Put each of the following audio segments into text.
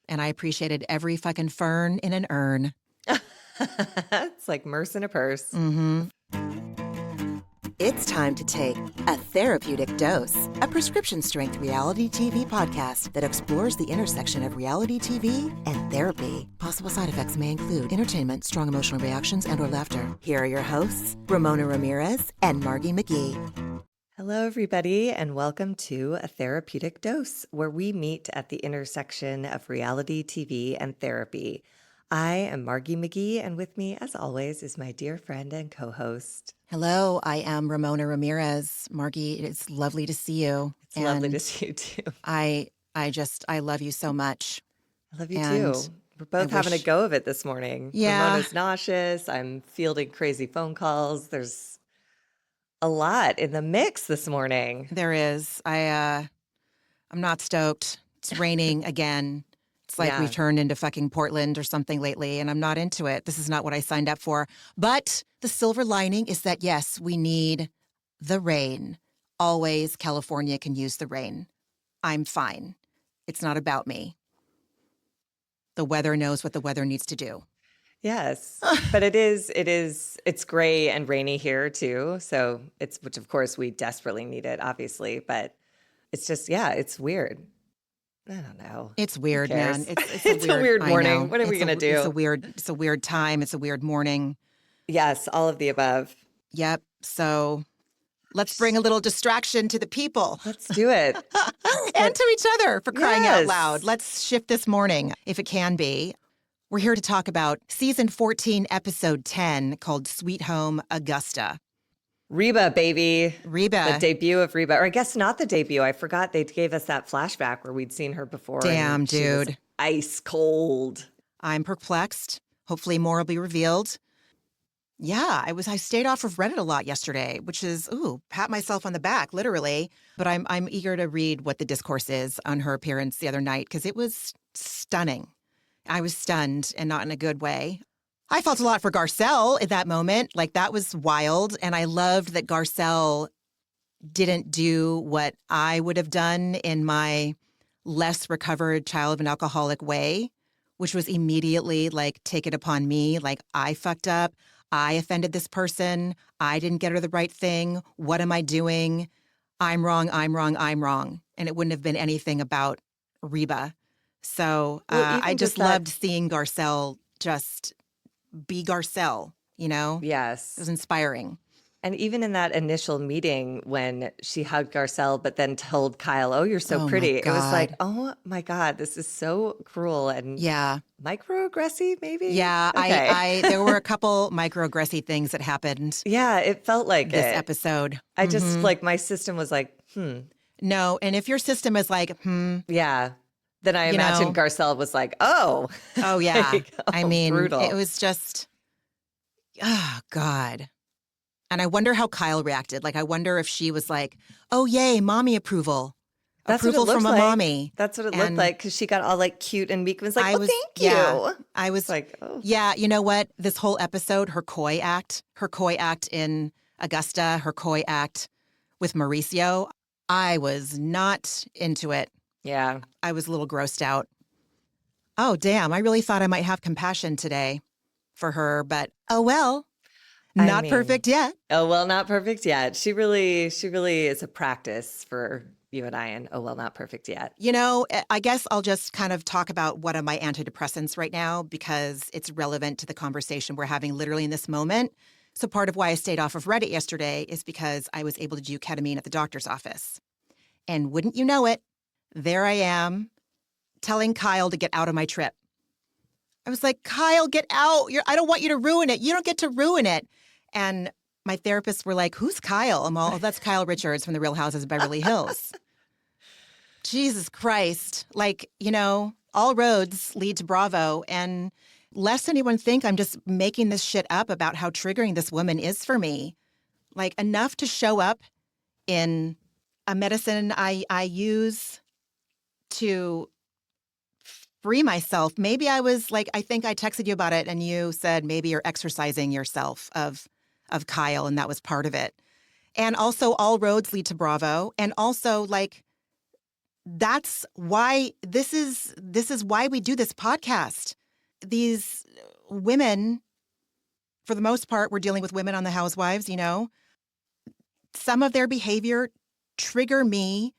and I appreciated every fucking fern in an urn. It's like Merce in a purse. Mm-hmm. It's time to take A Therapeutic Dose, a prescription-strength reality TV podcast that explores the intersection of reality TV and therapy. Possible side effects may include entertainment, strong emotional reactions, and/or laughter. Here are your hosts, Ramona Ramirez and Margie McGee. Hello, everybody, and welcome to A Therapeutic Dose, where we meet at the intersection of reality TV and therapy. I am Margie McGee, and with me, as always, is my dear friend and co-host. Hello, I am Ramona Ramirez. Margie, it's lovely to see you. It's lovely to see you, too. I love you so much. I love you, too. We're both having a go of it this morning. Yeah. Ramona's nauseous. I'm fielding crazy phone calls. There's a lot in the mix this morning. There is. I'm not stoked. It's raining again. It's like we've turned into fucking Portland or something lately, and I'm not into it. This is not what I signed up for. But the silver lining is that, yes, we need the rain. Always California can use the rain. I'm fine. It's not about me. The weather knows what the weather needs to do. Yes, but it's gray and rainy here too. So which of course we desperately need it, obviously, but it's just, it's weird. I don't know. It's weird, man. It's a weird morning. What are we going to do? It's a weird time. It's a weird morning. Yes, all of the above. Yep. So let's bring a little distraction to the people. Let's do it. And to each other, for crying out loud. Let's shift this morning, if it can be. We're here to talk about season 14, episode 10, called Sweet Home Augusta. Reba, baby. Reba. The debut of Reba. Or I guess not the debut. I forgot they gave us that flashback where we'd seen her before. Damn, and dude. She was ice cold. I'm perplexed. Hopefully more will be revealed. Yeah, I stayed off of Reddit a lot yesterday, which is, pat myself on the back, literally. But I'm eager to read what the discourse is on her appearance the other night, because it was stunning. I was stunned, and not in a good way. I felt a lot for Garcelle in that moment. Like, that was wild. And I loved that Garcelle didn't do what I would have done in my less recovered child of an alcoholic way, which was immediately, like, take it upon me. Like, I fucked up. I offended this person. I didn't get her the right thing. What am I doing? I'm wrong. I'm wrong. I'm wrong. And it wouldn't have been anything about Reba. So I just loved seeing Garcelle just be Garcelle, you know? Yes. It was inspiring. And even in that initial meeting when she hugged Garcelle, but then told Kyle, "Oh, you're so pretty." It was like, oh my God, this is so cruel and microaggressive, maybe? Yeah, okay. there were a couple microaggressive things that happened. Yeah, it felt like this episode. I just, like, my system was like, No, and if your system is like, yeah. Then I imagine Garcelle was like, oh. Oh, yeah. Like, I mean, brutal. It was just, oh, God. And I wonder how Kyle reacted. Like, I wonder if she was like, oh, yay, mommy approval. That's approval what it from a like. Mommy. That's what it looked like, because she got all, like, cute and meek and was like, thank you. Yeah, I was like, oh. Yeah, you know what? This whole episode, her coy act in Augusta, her coy act with Mauricio, I was not into it. Yeah. I was a little grossed out. Oh, damn. I really thought I might have compassion today for her, but oh well. Not perfect yet. Oh, well, not perfect yet. She really is a practice for you and I, and oh, well, not perfect yet. You know, I guess I'll just kind of talk about one of my antidepressants right now because it's relevant to the conversation we're having literally in this moment. So part of why I stayed off of Reddit yesterday is because I was able to do ketamine at the doctor's office. And wouldn't you know it, there I am telling Kyle to get out of my trip. I was like, Kyle, get out. I don't want you to ruin it. You don't get to ruin it. And my therapists were like, who's Kyle? I'm all, oh, that's Kyle Richards from the Real Houses of Beverly Hills. Jesus Christ. Like, you know, all roads lead to Bravo. And lest anyone think I'm just making this shit up about how triggering this woman is for me. Like, enough to show up in a medicine I use to free myself. Maybe I was like, I think I texted you about it and you said maybe you're exercising yourself of Kyle, and that was part of it. And also all roads lead to Bravo. And also, like, that's why this is why we do this podcast. These women, for the most part, we're dealing with women on The Housewives, some of their behavior trigger me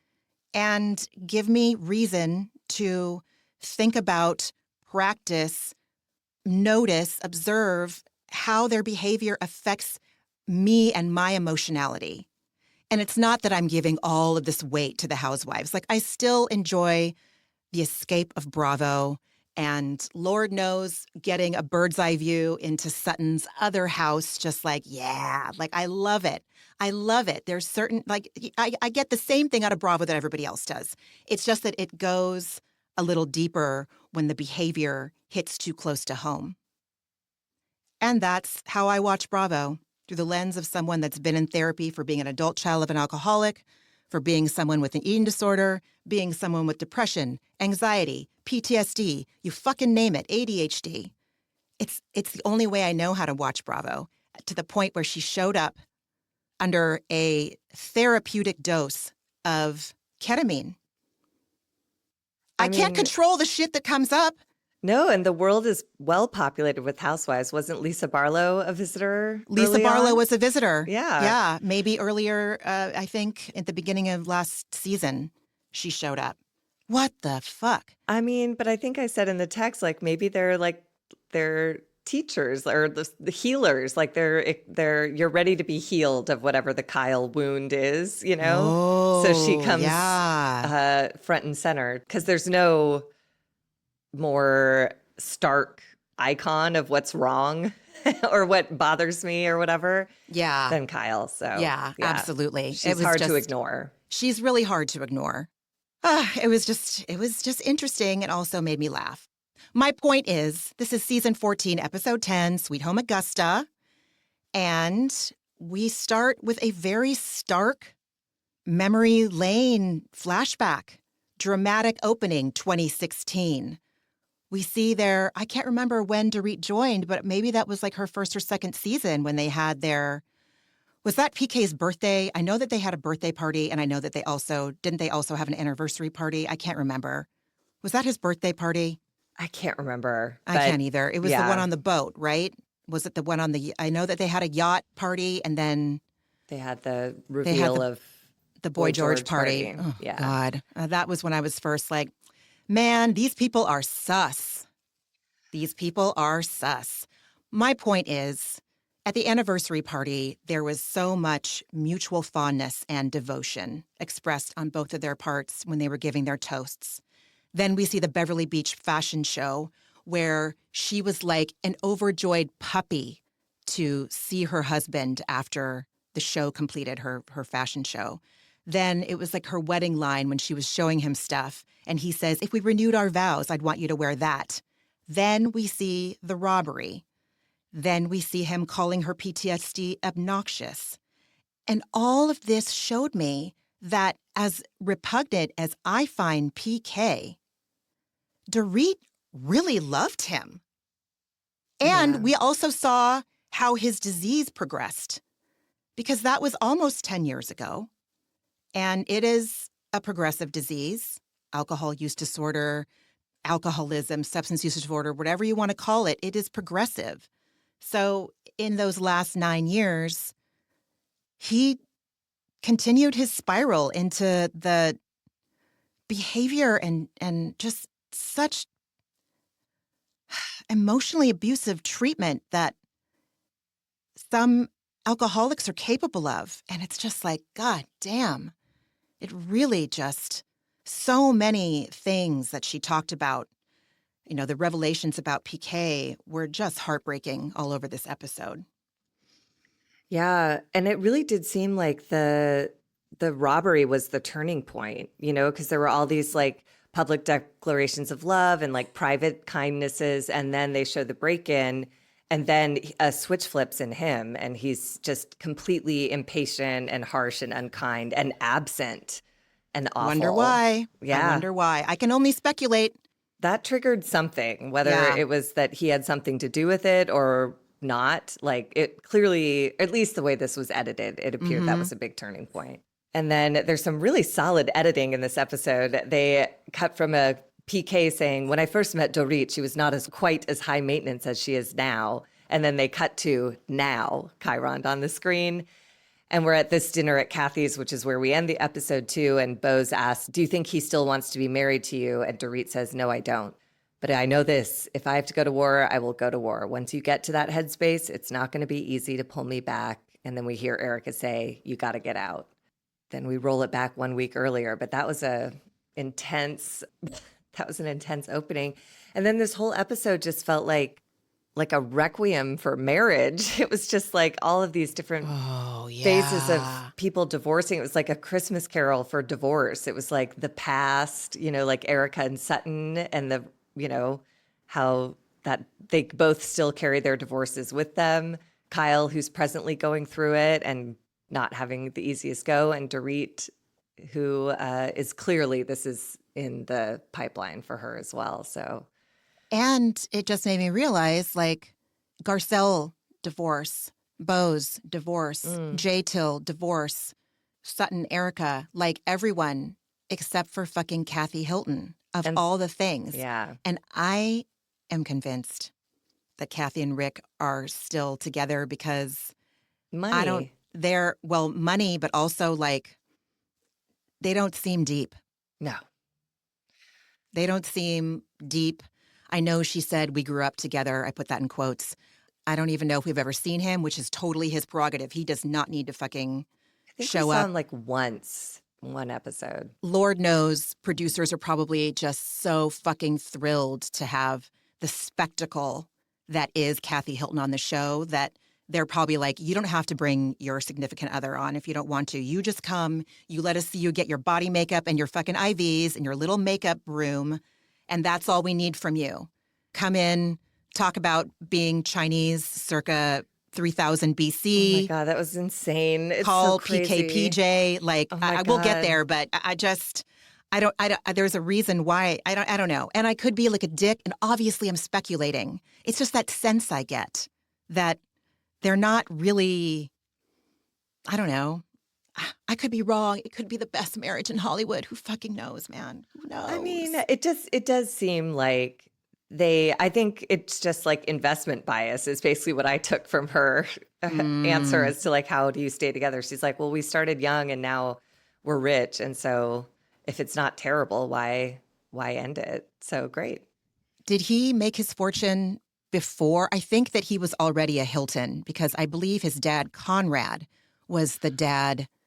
and give me reason to think about, practice, notice, observe how their behavior affects me and my emotionality. And it's not that I'm giving all of this weight to The Housewives. Like, I still enjoy the escape of Bravo, and Lord knows getting a bird's eye view into Sutton's other house, just like, yeah, like, I love it. I love it. There's certain, like, I get the same thing out of Bravo that everybody else does. It's just that it goes a little deeper when the behavior hits too close to home. And that's how I watch Bravo, through the lens of someone that's been in therapy for being an adult child of an alcoholic, for being someone with an eating disorder, being someone with depression, anxiety, PTSD, you fucking name it, ADHD. It's the only way I know how to watch Bravo, to the point where she showed up under a therapeutic dose of ketamine. I can't control the shit that comes up. No, and the world is well populated with housewives. Wasn't Lisa Barlow a visitor? Lisa Barlow was a visitor. Yeah. Yeah. Maybe earlier, I think at the beginning of last season, she showed up. What the fuck? I mean, but I think I said in the text, like, maybe they're teachers or the healers. Like, you're ready to be healed of whatever the Kyle wound is, Oh, so she comes yeah. Front and center, because there's no more stark icon of what's wrong or what bothers me or whatever than Kyle. So yeah, absolutely. She's hard to ignore. She's really hard to ignore. It was just interesting, and also made me laugh. My point is, this is season 14, episode 10, Sweet Home Augusta. And we start with a very stark memory lane flashback. Dramatic opening, 2016. We see there, I can't remember when Dorit joined, but maybe that was like her first or second season when they had was that PK's birthday? I know that they had a birthday party, and I know that didn't they also have an anniversary party? I can't remember. Was that his birthday party? I can't remember. I can't either. It was the one on the boat, right? Was it the one on I know that they had a yacht party, and then they had the reveal of the Boy George party. Oh, yeah. God. That was when I was first like, man, these people are sus. These people are sus. My point is, at the anniversary party, there was so much mutual fondness and devotion expressed on both of their parts when they were giving their toasts. Then we see the Beverly Beach fashion show, where she was like an overjoyed puppy to see her husband after the show completed, her fashion show. Then it was like her wedding line when she was showing him stuff. And he says, if we renewed our vows, I'd want you to wear that. Then we see the robbery. Then we see him calling her PTSD obnoxious. And all of this showed me that, as repugnant as I find PK, Dorit really loved him. And we also saw how his disease progressed, because that was almost 10 years ago. And it is a progressive disease, alcohol use disorder, alcoholism, substance use disorder, whatever you want to call it, it is progressive. So in those last 9 years, he continued his spiral into the behavior and just such emotionally abusive treatment that some alcoholics are capable of. And it's just like, God damn. It really just, so many things that she talked about, the revelations about PK were just heartbreaking all over this episode. Yeah. And it really did seem like the robbery was the turning point, because there were all these like public declarations of love and like private kindnesses. And then they show the break-in, and then a switch flips in him, and he's just completely impatient and harsh and unkind and absent and awful. Wonder why. Yeah. I wonder why. I can only speculate. That triggered something, whether it was that he had something to do with it or not. Like, it clearly, at least the way this was edited, it appeared that was a big turning point. And then there's some really solid editing in this episode. They cut from a PK saying, when I first met Dorit, she was not as quite as high maintenance as she is now. And then they cut to now, Chiron on the screen. And we're at this dinner at Kathy's, which is where we end the episode too. And Bose asks, do you think he still wants to be married to you? And Dorit says, no, I don't. But I know this, if I have to go to war, I will go to war. Once you get to that headspace, it's not going to be easy to pull me back. And then we hear Erica say, you got to get out. Then we roll it back 1 week earlier. But that was an intense opening. And then this whole episode just felt like a requiem for marriage. It was just like all of these different phases of people divorcing. It was like a Christmas carol for divorce. It was like the past, like Erica and Sutton and how that they both still carry their divorces with them. Kyle, who's presently going through it and not having the easiest go, and Dorit, who is clearly, this is in the pipeline for her as well. So, and it just made me realize, like, Garcelle, divorce, Bose, divorce, J-Till, divorce, Sutton, Erica, like everyone except for fucking Kathy Hilton of all the things. Yeah. And I am convinced that Kathy and Rick are still together because money. Money, but also like they don't seem deep. No. They don't seem deep. I know she said we grew up together. I put that in quotes. I don't even know if we've ever seen him, which is totally his prerogative. He does not need to fucking show up. I saw him like once, one episode. Lord knows producers are probably just so fucking thrilled to have the spectacle that is Kathy Hilton on the show that they're probably like, you don't have to bring your significant other on if you don't want to. You just come, you let us see you get your body makeup and your fucking IVs and your little makeup room, and that's all we need from you. Come in, talk about being Chinese circa 3000 BC. Oh my God, that was insane. It's call so crazy. PKPJ. Like, Oh I will get there, but I don't, there's a reason why, I don't know. And I could be like a dick, and obviously I'm speculating. It's just that sense I get that they're not really, I don't know. I could be wrong. It could be the best marriage in Hollywood. Who fucking knows, man? Who knows? I mean, it does seem like I think it's just like investment bias is basically what I took from her answer as to like, how do you stay together? She's like, well, we started young and now we're rich. And so if it's not terrible, why end it? So great. Did he make his fortune before? I think that he was already a Hilton because I believe his dad, Conrad, was the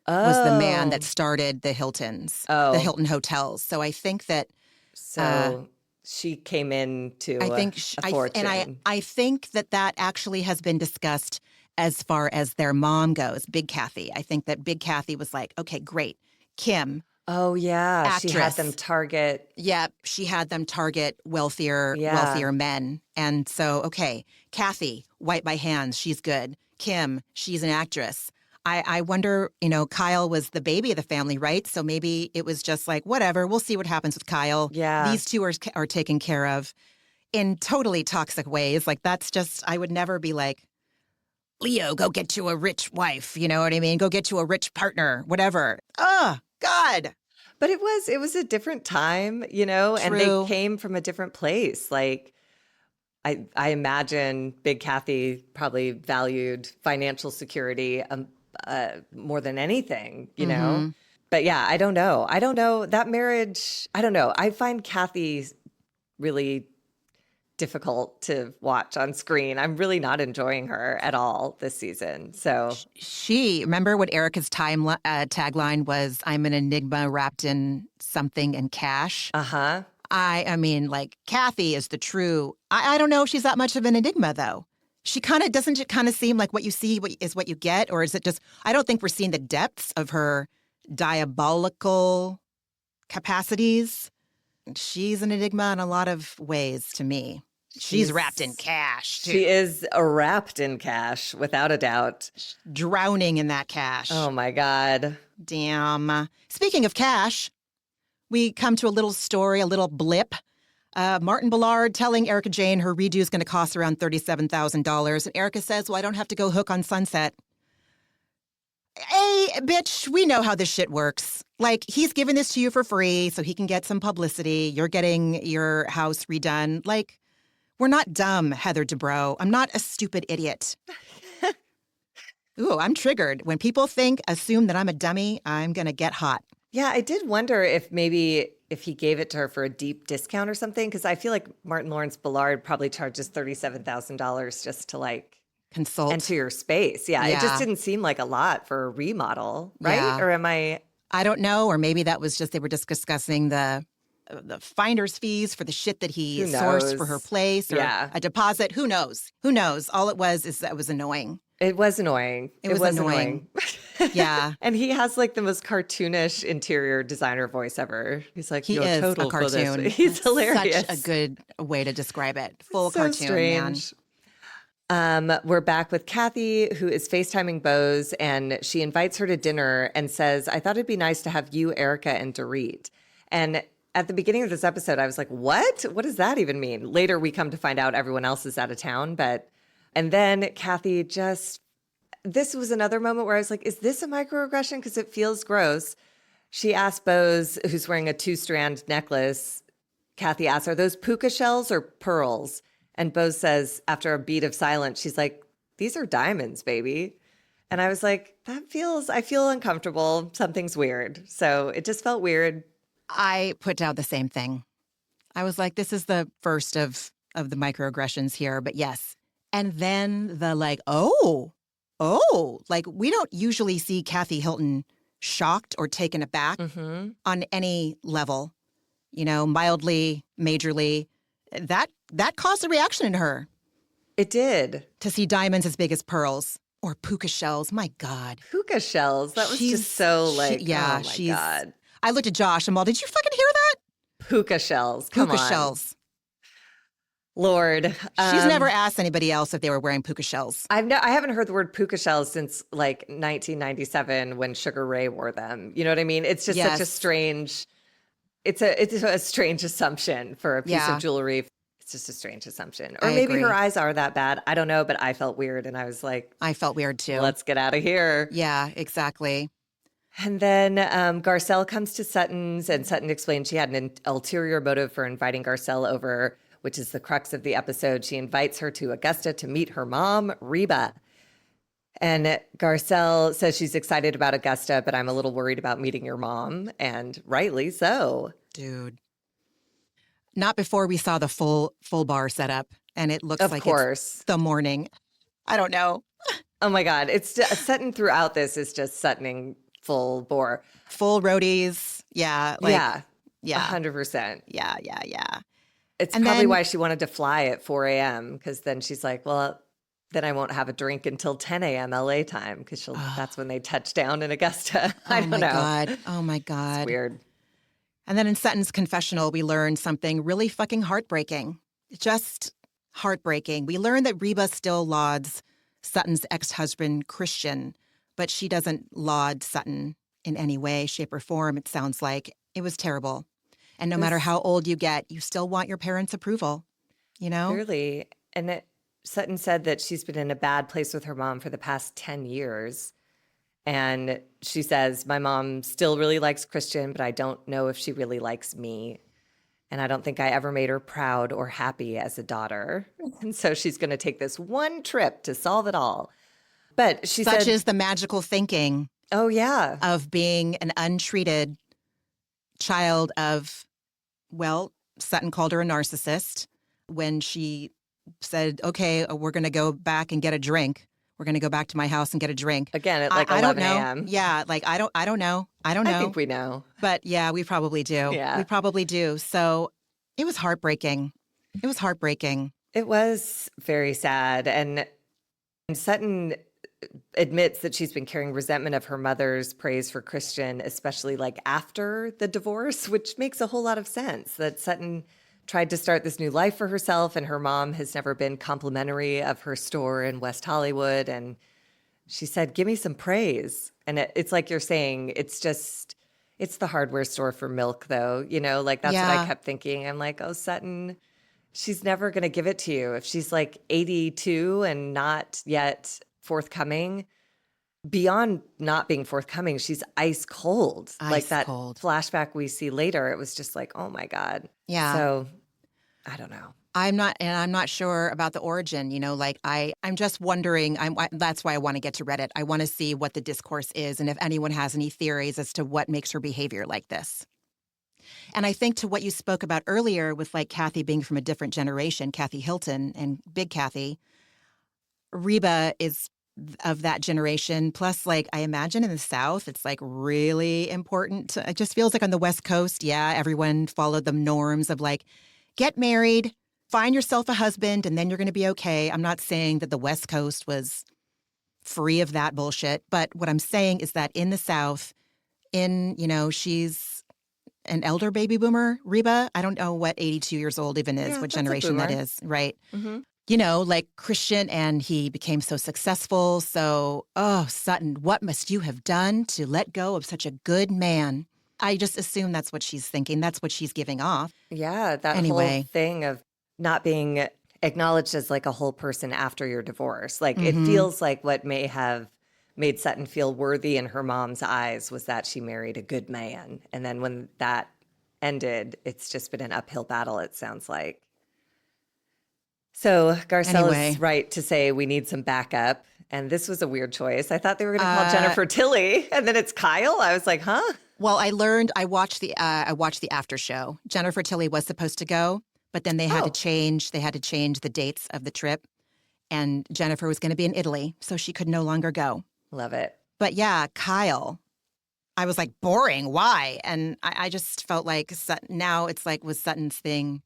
man that started the Hiltons, the Hilton hotels. So I think that. So she came into a fortune. I think that actually has been discussed as far as their mom goes, Big Kathy. I think that Big Kathy was like, okay, great. Kim. Oh, yeah. Actress. She had them target. Yeah, she had them target wealthier men. And so, okay, Kathy, white by hands, she's good. Kim, she's an actress. I wonder, Kyle was the baby of the family, right? So maybe it was just like, whatever, we'll see what happens with Kyle. Yeah. These two are taken care of in totally toxic ways. Like, that's just, I would never be like, Leo, go get you a rich wife. You know what I mean? Go get you a rich partner, whatever. Oh, God. But it was a different time, and they came from a different place. Like, I imagine Big Kathy probably valued financial security more than anything, Mm-hmm. But yeah, I don't know. That marriage, I don't know. I find Kathy really difficult to watch on screen. I'm really not enjoying her at all this season. So remember what Erica's tagline was? I'm an enigma wrapped in something and cash. Uh-huh. I mean, like, Kathy is the true. I don't know if she's that much of an enigma, though. She doesn't it kind of seem like what you see is what you get? Or is it just, I don't think we're seeing the depths of her diabolical capacities. She's an enigma in a lot of ways to me. She's wrapped in cash, too. She is wrapped in cash, without a doubt. Drowning in that cash. Oh, my God. Damn. Speaking of cash, we come to a little story, a little blip. Martin Ballard telling Erica Jane her redo is going to cost around $37,000. And Erica says, well, I don't have to go hook on Sunset. Hey, bitch, we know how this shit works. Like, he's giving this to you for free so he can get some publicity. You're getting your house redone. Like, we're not dumb, Heather Dubrow. I'm not a stupid idiot. Ooh, I'm triggered. When people assume that I'm a dummy, I'm going to get hot. Yeah, I did wonder if maybe if he gave it to her for a deep discount or something, because I feel like Martin Lawrence Ballard probably charges $37,000 just to like Consult. enter your space. Yeah, it just didn't seem like a lot for a remodel, right? Yeah. Or am I don't know. Or maybe that was just they were just discussing the finder's fees for the shit that he sourced for her place or a deposit. Who knows? Who knows? All it was is that it was annoying. It was annoying. It was annoying. Yeah. And he has like the most cartoonish interior designer voice ever. He's like, he is a cartoon. He's hilarious. Such a good way to describe it. Full so cartoon, strange. Man. We're back with Kathy, who is FaceTiming Bose, and she invites her to dinner and says, I thought it'd be nice to have you, Erica, and Dorit. And at the beginning of this episode, I was like, what? What does that even mean? Later, we come to find out everyone else is out of town, and then Kathy this was another moment where I was like, is this a microaggression? Because it feels gross. She asked Bose, who's wearing a 2-strand necklace, Kathy asks, are those puka shells or pearls? And Bose says, after a beat of silence, she's like, these are diamonds, baby. And I was like, I feel uncomfortable. Something's weird. So it just felt weird. I put down the same thing. I was like, this is the first of the microaggressions here, but yes. And then the like, oh, like we don't usually see Kathy Hilton shocked or taken aback on any level, mildly, majorly. That caused a reaction in her. It did. To see diamonds as big as pearls or puka shells. My God. Puka shells. That was just so like, oh my God. I looked at Josh and did you fucking hear that? Puka shells. Come on. Puka shells. Lord. She's never asked anybody else if they were wearing puka shells. I haven't heard the word puka shells since like 1997 when Sugar Ray wore them. You know what I mean? It's just such a strange, it's a strange assumption for a piece of jewelry. It's just a strange assumption. Or maybe her eyes are that bad. I don't know, but I felt weird. And I was like, I felt weird too. Let's get out of here. Yeah, exactly. And then Garcelle comes to Sutton's, and Sutton explains she had an ulterior motive for inviting Garcelle over, which is the crux of the episode. She invites her to Augusta to meet her mom, Reba. And Garcelle says she's excited about Augusta, but I'm a little worried about meeting your mom, and rightly so. Dude. Not before we saw the full bar setup, and it looks like it's the morning. I don't know. Oh my God. It's just, Sutton throughout this is just Suttoning full bore. Full roadies. Yeah. Yeah. 100%. Yeah. It's probably why she wanted to fly at 4 a.m. because then she's like, well, then I won't have a drink until 10 a.m. LA time because that's when they touch down in Augusta. I don't know. Oh my God. It's weird. And then in Sutton's confessional, we learned something really fucking heartbreaking. Just heartbreaking. We learned that Reba still lauds Sutton's ex-husband, Christian, but she doesn't laud Sutton in any way, shape, or form, it sounds like. It was terrible. And no matter how old you get, you still want your parents' approval, Clearly. And Sutton said that she's been in a bad place with her mom for the past 10 years. And she says, my mom still really likes Christian, but I don't know if she really likes me. And I don't think I ever made her proud or happy as a daughter. And so she's going to take this one trip to solve it all. But she said— Such is the magical thinking. Oh, yeah. Of being an untreated child of, Sutton called her a narcissist when she said, okay, we're going to go back and get a drink. We're going to go back to my house and get a drink. Again, at like 11 a.m. Yeah, like I don't know. I think we know. But yeah, we probably do. Yeah. We probably do. So it was heartbreaking. It was very sad. And Sutton admits that she's been carrying resentment of her mother's praise for Christian, especially like after the divorce, which makes a whole lot of sense. That Sutton tried to start this new life for herself, and her mom has never been complimentary of her store in West Hollywood. And she said, give me some praise. And it's like you're saying, it's the hardware store for milk, though. That's what I kept thinking. I'm like, oh, Sutton, she's never going to give it to you. If she's like 82 and not yet forthcoming, beyond not being forthcoming, she's ice cold. Like Ice that cold. flashback we see later, it was just like, oh my God. Yeah. So I don't know. I'm not sure about the origin, like I'm just wondering, that's why I want to get to Reddit. I want to see what the discourse is and if anyone has any theories as to what makes her behavior like this. And I think to what you spoke about earlier with like Kathy being from a different generation, Kathy Hilton and Big Kathy, Reba is of that generation. Plus, like, I imagine in the South, it's like really important. It just feels like on the West Coast, yeah, everyone followed the norms of like, get married, find yourself a husband, and then you're going to be okay. I'm not saying that the West Coast was free of that bullshit. But what I'm saying is that in the South, she's an elder baby boomer, Reba. I don't know what 82 years old even is, Yeah, what that's a generation that boomer. is, right? Mm-hmm. Like Christian, and he became so successful. So, oh, Sutton, what must you have done to let go of such a good man? I just assume that's what she's thinking. That's what she's giving off. Yeah, that whole Anyway. thing of not being acknowledged as like a whole person after your divorce. Like it Mm-hmm. feels like what may have made Sutton feel worthy in her mom's eyes was that she married a good man. And then when that ended, it's just been an uphill battle, it sounds like. So Anyway. Garcella's right to say we need some backup. And this was a weird choice. I thought they were going to call Uh, Jennifer Tilly, and then it's Kyle. I was like, huh? well, I watched the after show. Jennifer Tilly was supposed to go, but then they had to Oh, change the dates of the trip. And Jennifer was going to be in Italy, so she could no longer go. love it. But yeah, Kyle, I was like, boring. Why? And I just felt like now it's like with Sutton's thing,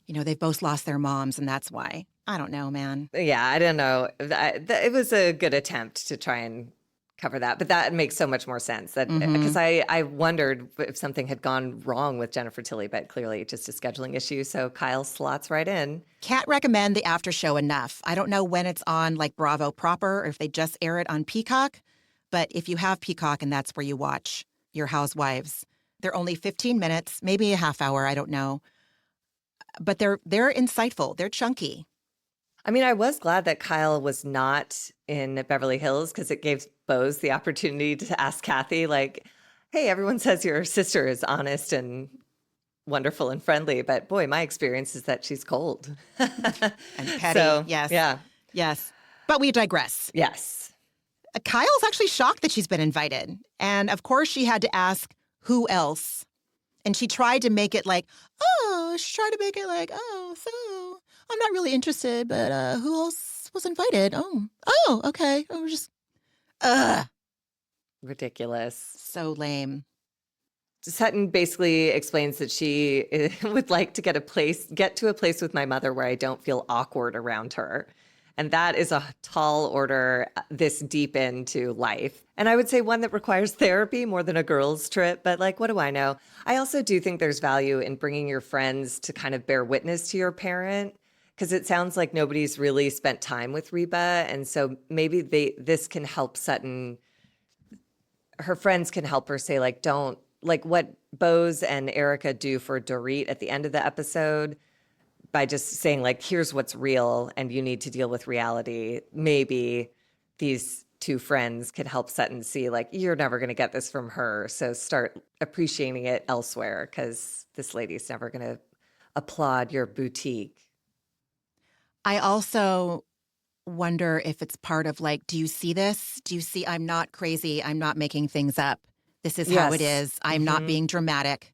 they've both lost their moms, and that's why. I don't know, man. Yeah, I don't know. It was a good attempt to try and cover that, but that makes so much more sense that Mm-hmm. because I wondered if something had gone wrong with Jennifer Tilly, but clearly just a scheduling issue. So Kyle slots right in. Can't recommend the after show enough. I don't know when it's on like Bravo proper or if they just air it on Peacock, but if you have Peacock and that's where you watch your housewives, they're only 15 minutes, maybe a half hour, I don't know. But they're insightful. They're chunky. I mean, I was glad that Kyle was not in Beverly Hills because it gave Bose the opportunity to ask Kathy, like, hey, everyone says your sister is honest and wonderful and friendly, but boy, my experience is that she's cold. And petty. So, Yes. yeah, Yes. But we digress. yes. Kyle's actually shocked that she's been invited. And of course, she had to ask who else. And she tried to make it like, so I'm not really interested, but who else was invited? Oh, okay. I was just, Ridiculous. so lame. Sutton basically explains that she would like to get to a place with my mother where I don't feel awkward around her. And that is a tall order this deep into life. And I would say one that requires therapy more than a girl's trip, but like, what do I know? I also do think there's value in bringing your friends to kind of bear witness to your parent, because it sounds like nobody's really spent time with Reba. And so maybe this can help Sutton, her friends can help her say, like, don't, like what Bose and Erica do for Dorit at the end of the episode by just saying, like, here's what's real and you need to deal with reality. Maybe these two friends could help Sutton see, like, you're never going to get this from her. So start appreciating it elsewhere because this lady's never going to applaud your boutique. I also wonder if it's part of like, do you see this? Do you see I'm not crazy? I'm not making things up. This is how it Yes. is. I'm not being dramatic.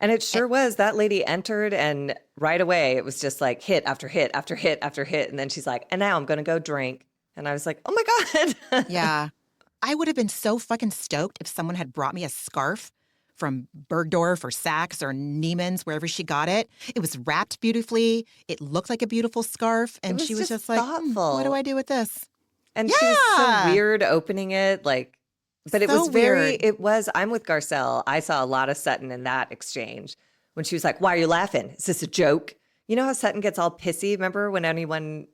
And it Eh, sure was. That lady entered, and right away it was just like hit after hit after hit after hit. And then she's like, and now I'm going to go drink. And I was like, oh my God. Yeah. I would have been so fucking stoked if someone had brought me a scarf from Bergdorf or Saks or Neiman's, wherever she got it. It was wrapped beautifully. It looked like a beautiful scarf. It And was she was just just like, what do thoughtful. I do with this? And she was so Yeah. weird opening it. Like, but it So was very, weird. I'm with Garcelle. I saw a lot of Sutton in that exchange when she was like, why are you laughing? Is this a joke? You know how Sutton gets all pissy? Remember when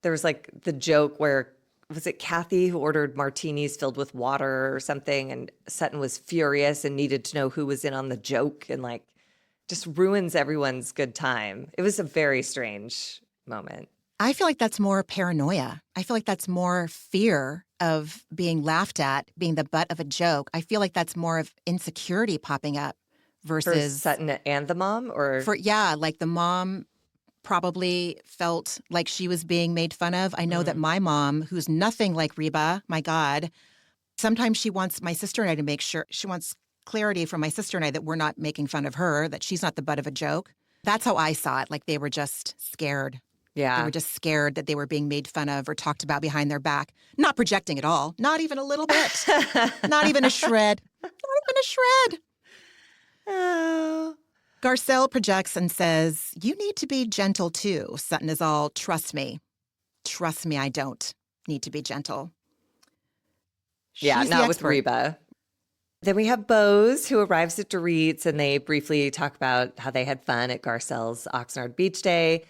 there was like the joke where, was it Kathy who ordered martinis filled with water or something? And Sutton was furious and needed to know who was in on the joke and like just ruins everyone's good time. It was a very strange moment. I feel like that's more paranoia. I feel like that's more fear of being laughed at, being the butt of a joke, I feel like that's more of insecurity popping up For versus Sutton and the mom, or like the mom probably felt like she was being made fun of. I know that my mom, who's nothing like Reba, my God, sometimes she wants my sister and I to make sure, she wants clarity from my sister and I that we're not making fun of her, that she's not the butt of a joke. That's how I saw it. Like they were just scared. They yeah. were just scared that they were being made fun of or talked about behind their back. Not projecting at all. Not even a little bit. Not even a shred. Not even a shred. Oh. Garcelle projects and says, "You need to be gentle too." Sutton is all, "Trust me. Trust me, I don't need to be gentle." Yeah, She's the not with expert. Reba. Then we have Bose, who arrives at Dorit's, and they briefly talk about how they had fun at Garcelle's Oxnard Beach Day.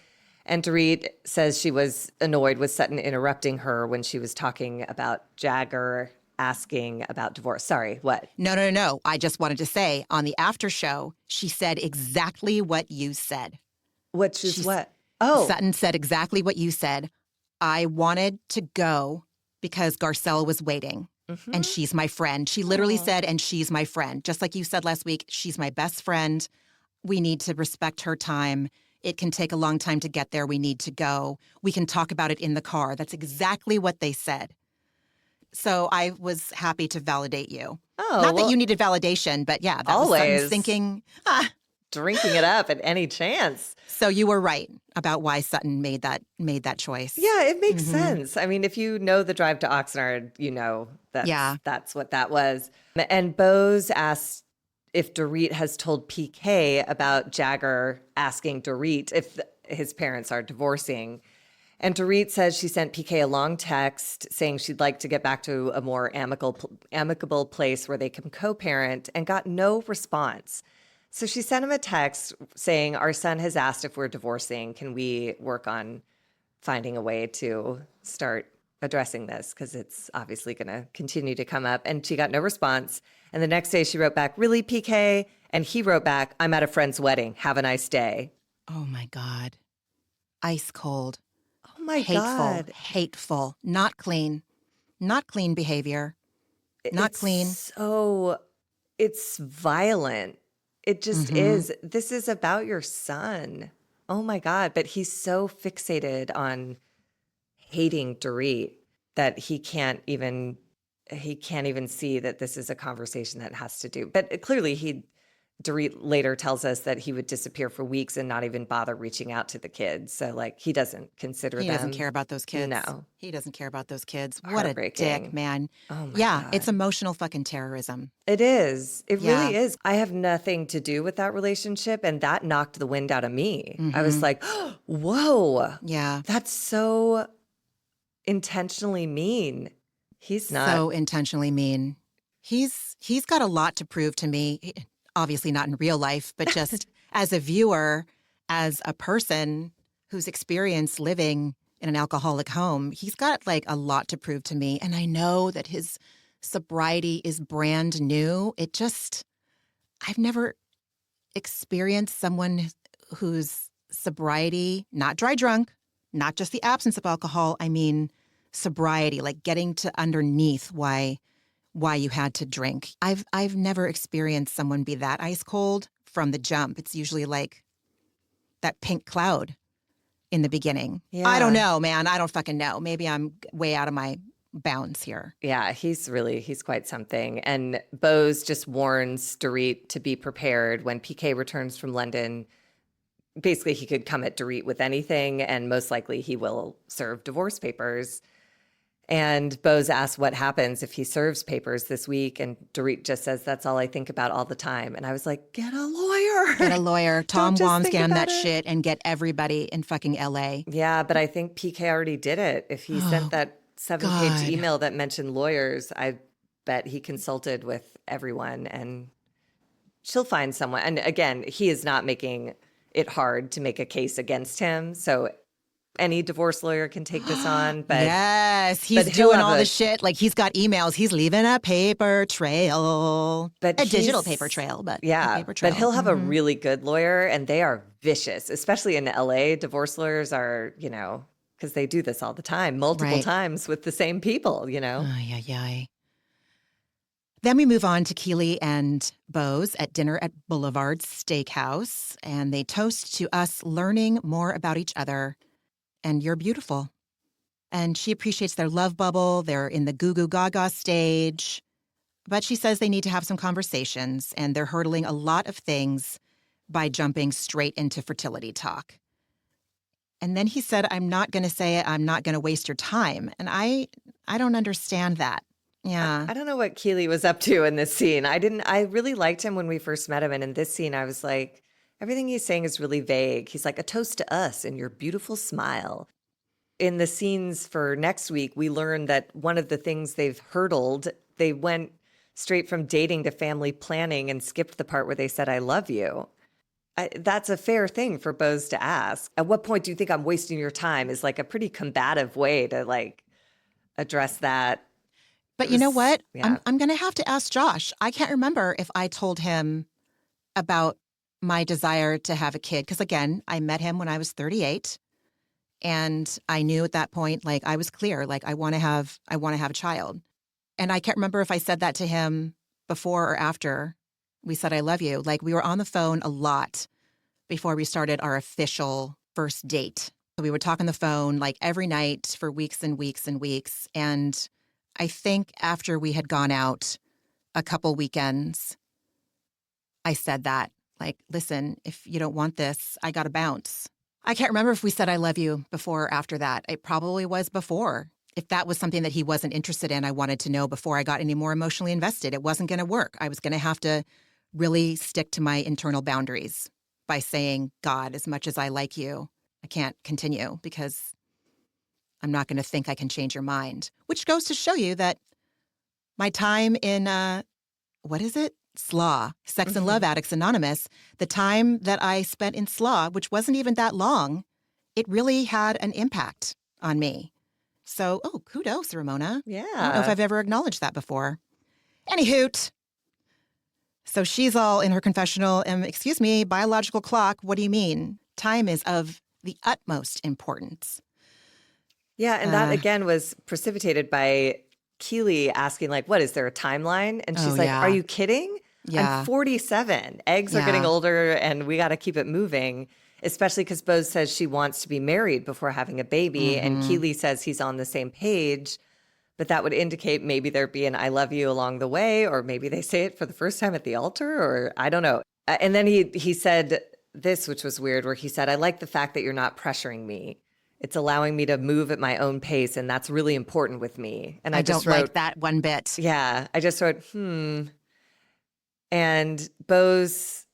And Dorit says she was annoyed with Sutton interrupting her when she was talking about Jagger asking about divorce. Sorry, what? No. I just wanted to say on the after show, she said exactly what you said. Which is She's- what? Oh, Sutton said exactly what you said. "I wanted to go because Garcelle was waiting. And she's my friend." She literally said, "And she's my friend." Just like you said last week, she's my best friend. We need to respect her time. It can take a long time to get there. We need to go. We can talk about it in the car. That's exactly what they said. So I was happy to validate you. Oh, Not well, that you needed validation, but yeah, that was always. Sutton's thinking. Drinking it up at any chance. So you were right about why Sutton made that choice. Yeah, it makes sense. I mean, if you know the drive to Oxnard, you know that's what that was. And Bose asked if Dorit has told PK about Jagger asking Dorit if his parents are divorcing. And Dorit says she sent PK a long text saying she'd like to get back to a more amicable place where they can co-parent, and got no response. So she sent him a text saying, "Our son has asked if we're divorcing. Can we work on finding a way to start addressing this? Because it's obviously going to continue to come up." And she got no response. And the next day she wrote back, "Really, PK?" And he wrote back, "I'm at a friend's wedding. Have a nice day." Oh my God. Ice cold. Oh my Hateful. God. Hateful. Not clean. Not clean behavior. Not It's clean. So it's violent. It just is. This is about your son. Oh my God. But he's so fixated on hating Dorit that he can't even see that this is a conversation that has to do. But clearly Dorit later tells us that he would disappear for weeks and not even bother reaching out to the kids. So like he doesn't consider He them. doesn't care about those kids. No. He doesn't care about those kids. What a Heartbreaking. dick, man. Oh my Yeah, God. it's emotional fucking terrorism. It is. It Yeah. really is. I have nothing to do with that relationship, and that knocked the wind out of me. I was like, whoa, Yeah. that's so intentionally mean. He's not. So intentionally mean. He's got a lot to prove to me. Obviously not in real life, but just as a viewer, as a person who's experienced living in an alcoholic home, he's got like a lot to prove to me. And I know that his sobriety is brand new. I've never experienced someone whose sobriety, not dry drunk, not just the absence of alcohol, I mean sobriety, like getting to underneath why you had to drink. I've never experienced someone be that ice cold from the jump. It's usually like that pink cloud in the beginning. Yeah. I don't know, man. I don't fucking know. Maybe I'm way out of my bounds here. Yeah, he's quite something. And Bose just warns Dorit to be prepared when PK returns from London. Basically, he could come at Dorit with anything, and most likely he will serve divorce papers. And Bose asks what happens if he serves papers this week, and Dorit just says, "That's all I think about all the time." And I was like, get a lawyer. Get a lawyer. Tom Don't just think Wamsgam that about it. shit and get everybody in fucking LA. Yeah, but I think PK already did it. If he sent that 7-page God. email that mentioned lawyers, I bet he consulted with everyone, and she'll find someone. And again, he is not making it hard to make a case against him. So any divorce lawyer can take this on. But yes, he's but he'll doing have all a- the shit. Like he's got emails. He's leaving a paper trail. But a digital he's- paper trail, but yeah, a paper trail. but he'll have a really good lawyer, and they are vicious, especially in LA. Divorce lawyers are, because they do this all the time, multiple Right. times with the same people, you know? Ay, ay, ay. Then we move on to Keely and Bose at dinner at Boulevard Steakhouse, and they toast to us learning more about each other. And you're beautiful. And she appreciates their love bubble. They're in the goo goo gaga stage. But she says they need to have some conversations, and they're hurdling a lot of things by jumping straight into fertility talk. And then he said, I'm not going to say it. I'm not going to waste your time. And I don't understand that. Yeah. I don't know what Keely was up to in this scene. I really liked him when we first met him. And in this scene, I was like, everything he's saying is really vague. He's like, a toast to us and your beautiful smile. In the scenes for next week, we learned that one of the things they've hurdled, they went straight from dating to family planning and skipped the part where they said, I love you. That's a fair thing for Bose to ask. At what point do you think I'm wasting your time is like a pretty combative way to like address that. But you know what? Yeah. I'm going to have to ask Josh. I can't remember if I told him about my desire to have a kid. Because again, I met him when I was 38. And I knew at that point, like I was clear, like I want to have a child. And I can't remember if I said that to him before or after we said, I love you. Like we were on the phone a lot before we started our official first date. So we would talk on the phone like every night for weeks and weeks and weeks. And I think after we had gone out a couple weekends, I said that, like, listen, if you don't want this, I got to bounce. I can't remember if we said I love you before or after that. It probably was before. If that was something that he wasn't interested in, I wanted to know before I got any more emotionally invested. It wasn't going to work. I was going to have to really stick to my internal boundaries by saying, God, as much as I like you, I can't continue because I'm not going to think I can change your mind, which goes to show you that my time in, what is it? SLAW, Sex and Love Addicts Anonymous, the time that I spent in SLAW, which wasn't even that long, it really had an impact on me. So, kudos, Ramona. Yeah. I don't know if I've ever acknowledged that before. Any hoot. So she's all in her confessional, excuse me, biological clock, what do you mean? Time is of the utmost importance. Yeah, and that again was precipitated by Keely asking, like, what, is there a timeline? And she's like, yeah. are you kidding? Yeah. I'm 47. Eggs are getting older and we got to keep it moving, especially because Bose says she wants to be married before having a baby. And Keely says he's on the same page, but that would indicate maybe there'd be an I love you along the way, or maybe they say it for the first time at the altar, or I don't know. And then he said this, which was weird, where he said, I like the fact that you're not pressuring me. It's allowing me to move at my own pace, and that's really important with me. And I just don't wrote, like that one bit. Yeah, I just wrote, And Bose,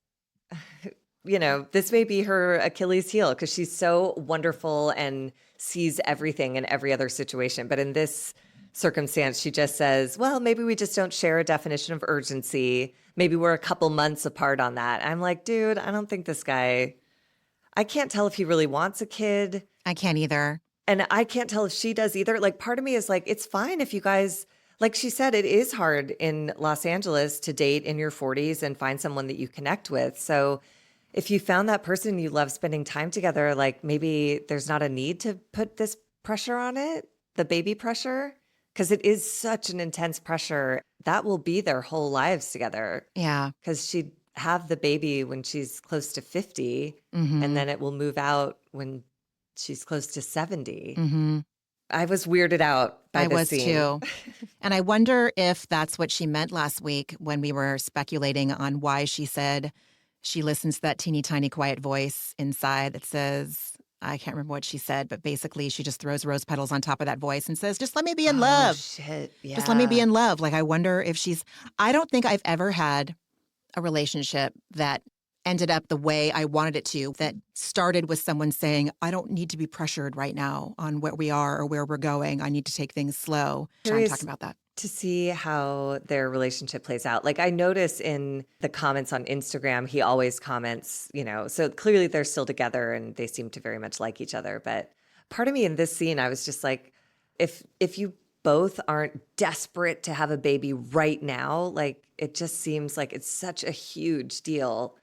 this may be her Achilles heel because she's so wonderful and sees everything in every other situation. But in this circumstance, she just says, well, maybe we just don't share a definition of urgency. Maybe we're a couple months apart on that. I'm like, dude, I don't think this guy, I can't tell if he really wants a kid. I can't either. And I can't tell if she does either. Like, part of me is like, it's fine if you guys, like she said, it is hard in Los Angeles to date in your 40s and find someone that you connect with. So if you found that person you love spending time together, like maybe there's not a need to put this pressure on it, the baby pressure, because it is such an intense pressure. That will be their whole lives together. Yeah. Because she'd have the baby when she's close to 50, and then it will move out when she's close to 70. I was weirded out by this scene. I was too. And I wonder if that's what she meant last week when we were speculating on why she said she listens to that teeny tiny quiet voice inside that says, I can't remember what she said, but basically she just throws rose petals on top of that voice and says, just let me be in love. Shit. Yeah. Just let me be in love. Like, I wonder if I don't think I've ever had a relationship that ended up the way I wanted it to, that started with someone saying, I don't need to be pressured right now on where we are or where we're going. I need to take things slow. I'm talking about that. To see how their relationship plays out. Like, I notice in the comments on Instagram, he always comments, so clearly they're still together and they seem to very much like each other. But part of me in this scene, I was just like, if you both aren't desperate to have a baby right now, like, it just seems like it's such a huge deal.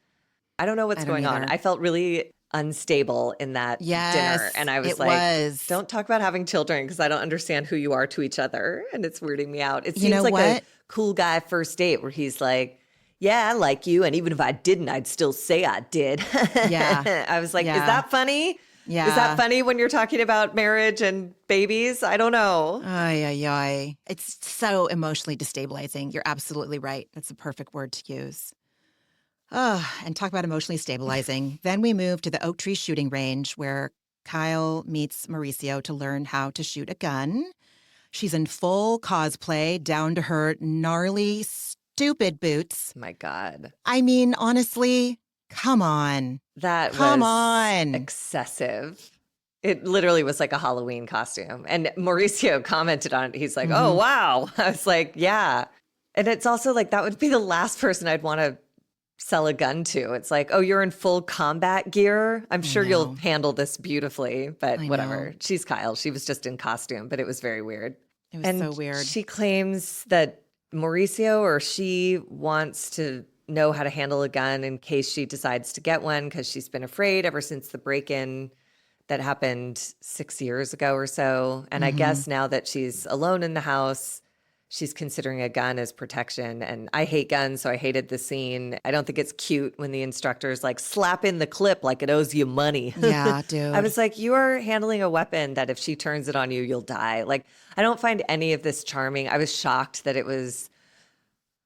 I don't know what's going on. I felt really unstable in that dinner. Yes, And I was it like, was. don't talk about having children because I don't understand who you are to each other. And it's weirding me out. It You seems know like a what? cool guy first date where he's like, yeah, I like you. And even if I didn't, I'd still say I did. Yeah, I was like, is yeah, that funny? Is that yeah. funny when you're talking about marriage and babies? I don't know. Ay, ay, ay. It's so emotionally destabilizing. You're absolutely right. That's a perfect word to use. Oh, and talk about emotionally stabilizing. Then we move to the Oak Tree shooting range where Kyle meets Mauricio to learn how to shoot a gun. She's in full cosplay, down to her gnarly, stupid boots. My God. I mean, honestly, come on. That Come was on. excessive. It literally was like a Halloween costume. And Mauricio commented on it. He's like, oh, Hmm. wow. I was like, yeah. And it's also like, that would be the last person I'd want to sell a gun to. It's like, oh, you're in full combat gear. I'm I sure you'll know. handle this beautifully, but I know. whatever. She's Kyle. She was just in costume, but it was very weird. It was so And weird. she claims that Mauricio or she wants to know how to handle a gun in case she decides to get one because she's been afraid ever since the break-in that happened 6 years ago or so. And I Hmm. guess now that she's alone in the house, she's considering a gun as protection. And I hate guns, so I hated the scene. I don't think it's cute when the instructor's like, slap in the clip like it owes you money. Yeah, I dude. was like, you are handling a weapon that if she turns it on you, you'll die. Like, I don't find any of this charming. I was shocked that it was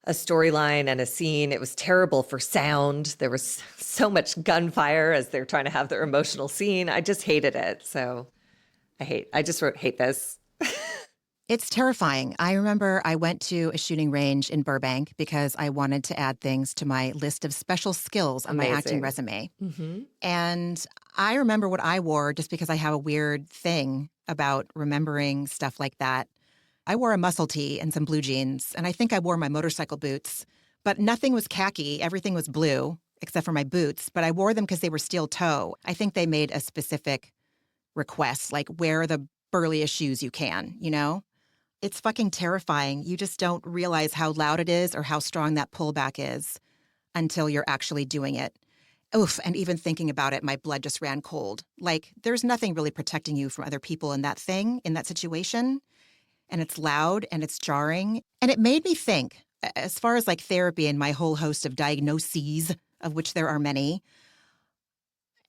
a storyline and a scene. It was terrible for sound. There was so much gunfire as they're trying to have their emotional scene. I just hated it. So I just wrote, hate this. It's terrifying. I remember I went to a shooting range in Burbank because I wanted to add things to my list of special skills on my acting Amazing. resume. Hmm. And I remember what I wore just because I have a weird thing about remembering stuff like that. I wore a muscle tee and some blue jeans, and I think I wore my motorcycle boots, but nothing was khaki. Everything was blue except for my boots, but I wore them because they were steel toe. I think they made a specific request, like wear the burliest shoes you can, you know? It's fucking terrifying. You just don't realize how loud it is or how strong that pullback is until you're actually doing it. Oof, and even thinking about it, my blood just ran cold. Like, there's nothing really protecting you from other people in that thing, in that situation. And it's loud and it's jarring. And it made me think, as far as like therapy and my whole host of diagnoses, of which there are many,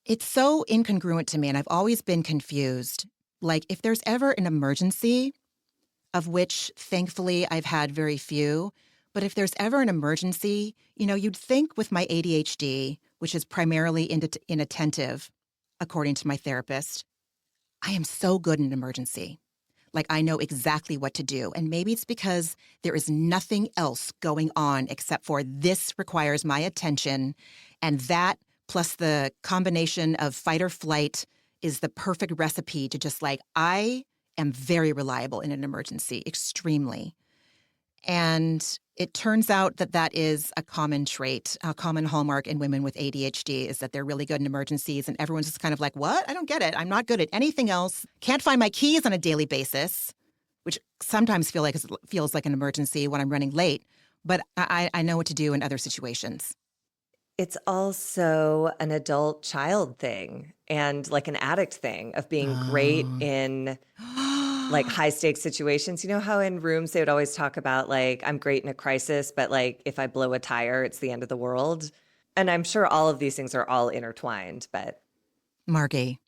it's so incongruent to me. And I've always been confused. Like, if there's ever an emergency, of which thankfully I've had very few. But if there's ever an emergency, you know, you'd think with my ADHD, which is primarily inattentive, according to my therapist, I am so good in an emergency. Like I know exactly what to do. And maybe it's because there is nothing else going on except for this requires my attention. And that plus the combination of fight or flight is the perfect recipe to just like, I am very reliable in an emergency, extremely. And it turns out that that is a common trait, a common hallmark in women with ADHD is that they're really good in emergencies. And everyone's just kind of like, what? I don't get it. I'm not good at anything else. Can't find my keys on a daily basis, which sometimes feels like an emergency when I'm running late. But I know what to do in other situations. It's also an adult child thing and like an addict thing of being great Oh. in like high stakes situations. You know how in rooms they would always talk about like, I'm great in a crisis, but like if I blow a tire, it's the end of the world. And I'm sure all of these things are all intertwined, but Margie,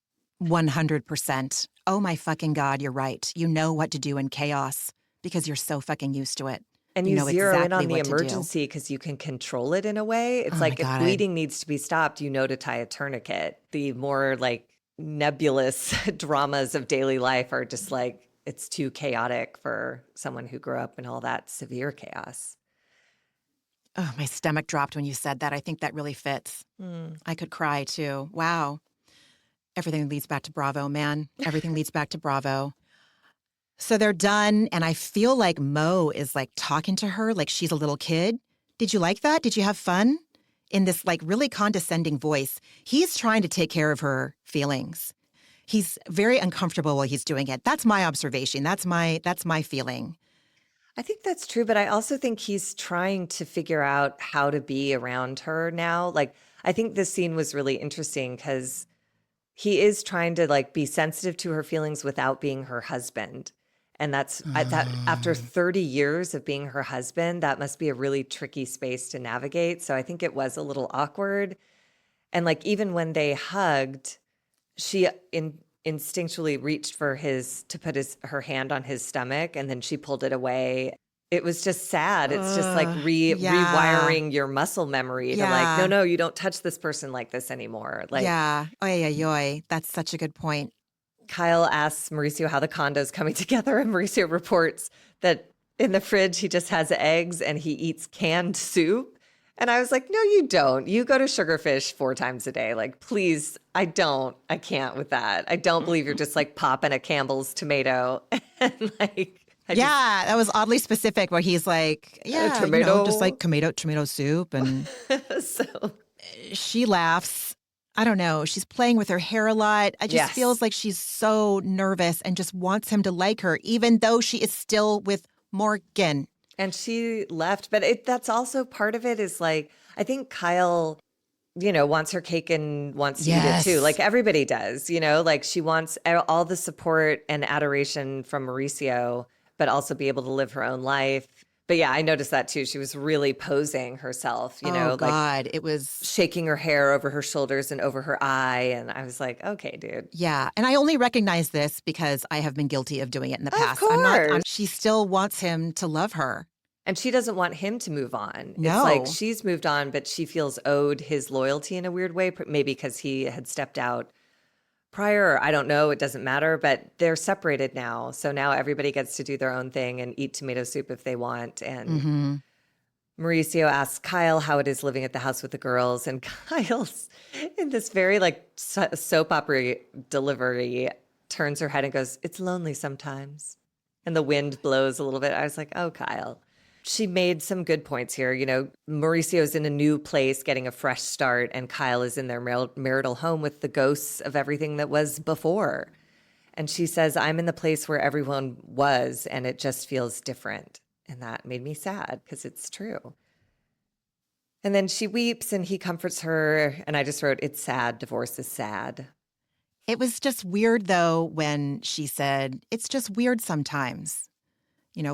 100%. Oh my fucking God, you're right. You know what to do in chaos because you're so fucking used to it. and You you know zero in exactly on the what to do. emergency because you can control it in a way. It's Oh my like if God. bleeding needs to be stopped, you know to tie a tourniquet. The more like nebulous dramas of daily life are just like, it's too chaotic for someone who grew up in all that severe chaos. Oh, my stomach dropped when you said that. I think that really fits. Mm. I could cry too. Wow. Everything leads back to Bravo, man. Everything leads back to Bravo. So they're done, and I feel like Mo is like talking to her like she's a little kid. Did you like that? Did you have fun? In this like really condescending voice, he's trying to take care of her feelings. He's very uncomfortable while he's doing it. That's my observation. That's my feeling. I think that's true, but I also think he's trying to figure out how to be around her now. Like, I think this scene was really interesting because he is trying to like be sensitive to her feelings without being her husband. And that after 30 years of being her husband, that must be a really tricky space to navigate. So I think it was a little awkward. And like even when they hugged, she instinctually reached for to put her hand on his stomach, and then she pulled it away. It was just sad. It's just like Yeah. rewiring your muscle memory to like, Yeah. no, you don't touch this person like this anymore. Like Yeah. Oy, oy, oy. That's such a good point. Kyle asks Mauricio how the condo's coming together, and Mauricio reports that in the fridge he just has eggs and he eats canned soup. And I was like, no, you don't. You go to Sugarfish 4 times a day. Like, please, I can't with that. I don't believe you're just like popping a Campbell's tomato and like, Yeah, that was oddly specific where he's like, yeah, just like tomato soup. And so she laughs. I don't know. She's playing with her hair a lot. I just feels like she's so nervous and just wants him to like her, even though she is still with Morgan. And she left. But that's also part of it is like, I think Kyle, wants her cake and wants to eat it too. Like everybody does, like she wants all the support and adoration from Mauricio, but also be able to live her own life. But yeah, I noticed that too. She was really posing herself, God, like it was shaking her hair over her shoulders and over her eye. And I was like, okay, dude. Yeah. And I only recognize this because I have been guilty of doing it in the past. Of course. She still wants him to love her. And she doesn't want him to move on. No. It's like she's moved on, but she feels owed his loyalty in a weird way, maybe because he had stepped out prior. I don't know. It doesn't matter, but they're separated now. So now everybody gets to do their own thing and eat tomato soup if they want. And Mauricio asks Kyle how it is living at the house with the girls. And Kyle's in this very like soap opera delivery, turns her head and goes, "It's lonely sometimes." And the wind blows a little bit. I was like, oh, Kyle. She made some good points here. Mauricio's in a new place, getting a fresh start, and Kyle is in their marital home with the ghosts of everything that was before. And she says, I'm in the place where everyone was, and it just feels different. And that made me sad because it's true. And then she weeps and he comforts her. And I just wrote, it's sad. Divorce is sad. It was just weird, though, when she said, it's just weird sometimes.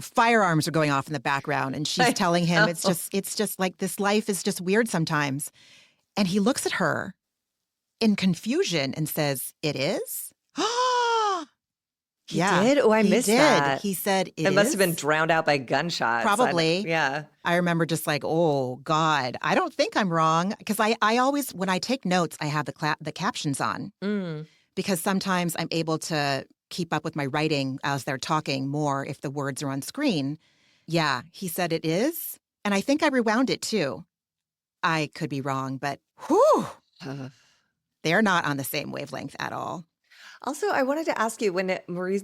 Firearms are going off in the background and she's telling him it's just like this life is just weird sometimes. And he looks at her in confusion and says, it is? He did? Oh, I missed that. He said it must have been drowned out by gunshots. Probably. Yeah. I remember just like, oh, God, I don't think I'm wrong. Because I always, when I take notes, I have the captions on. Because sometimes I'm able to keep up with my writing as they're talking more if the words are on screen. Yeah, he said it is. And I think I rewound it too. I could be wrong, but whew, they're not on the same wavelength at all. Also, I wanted to ask you, when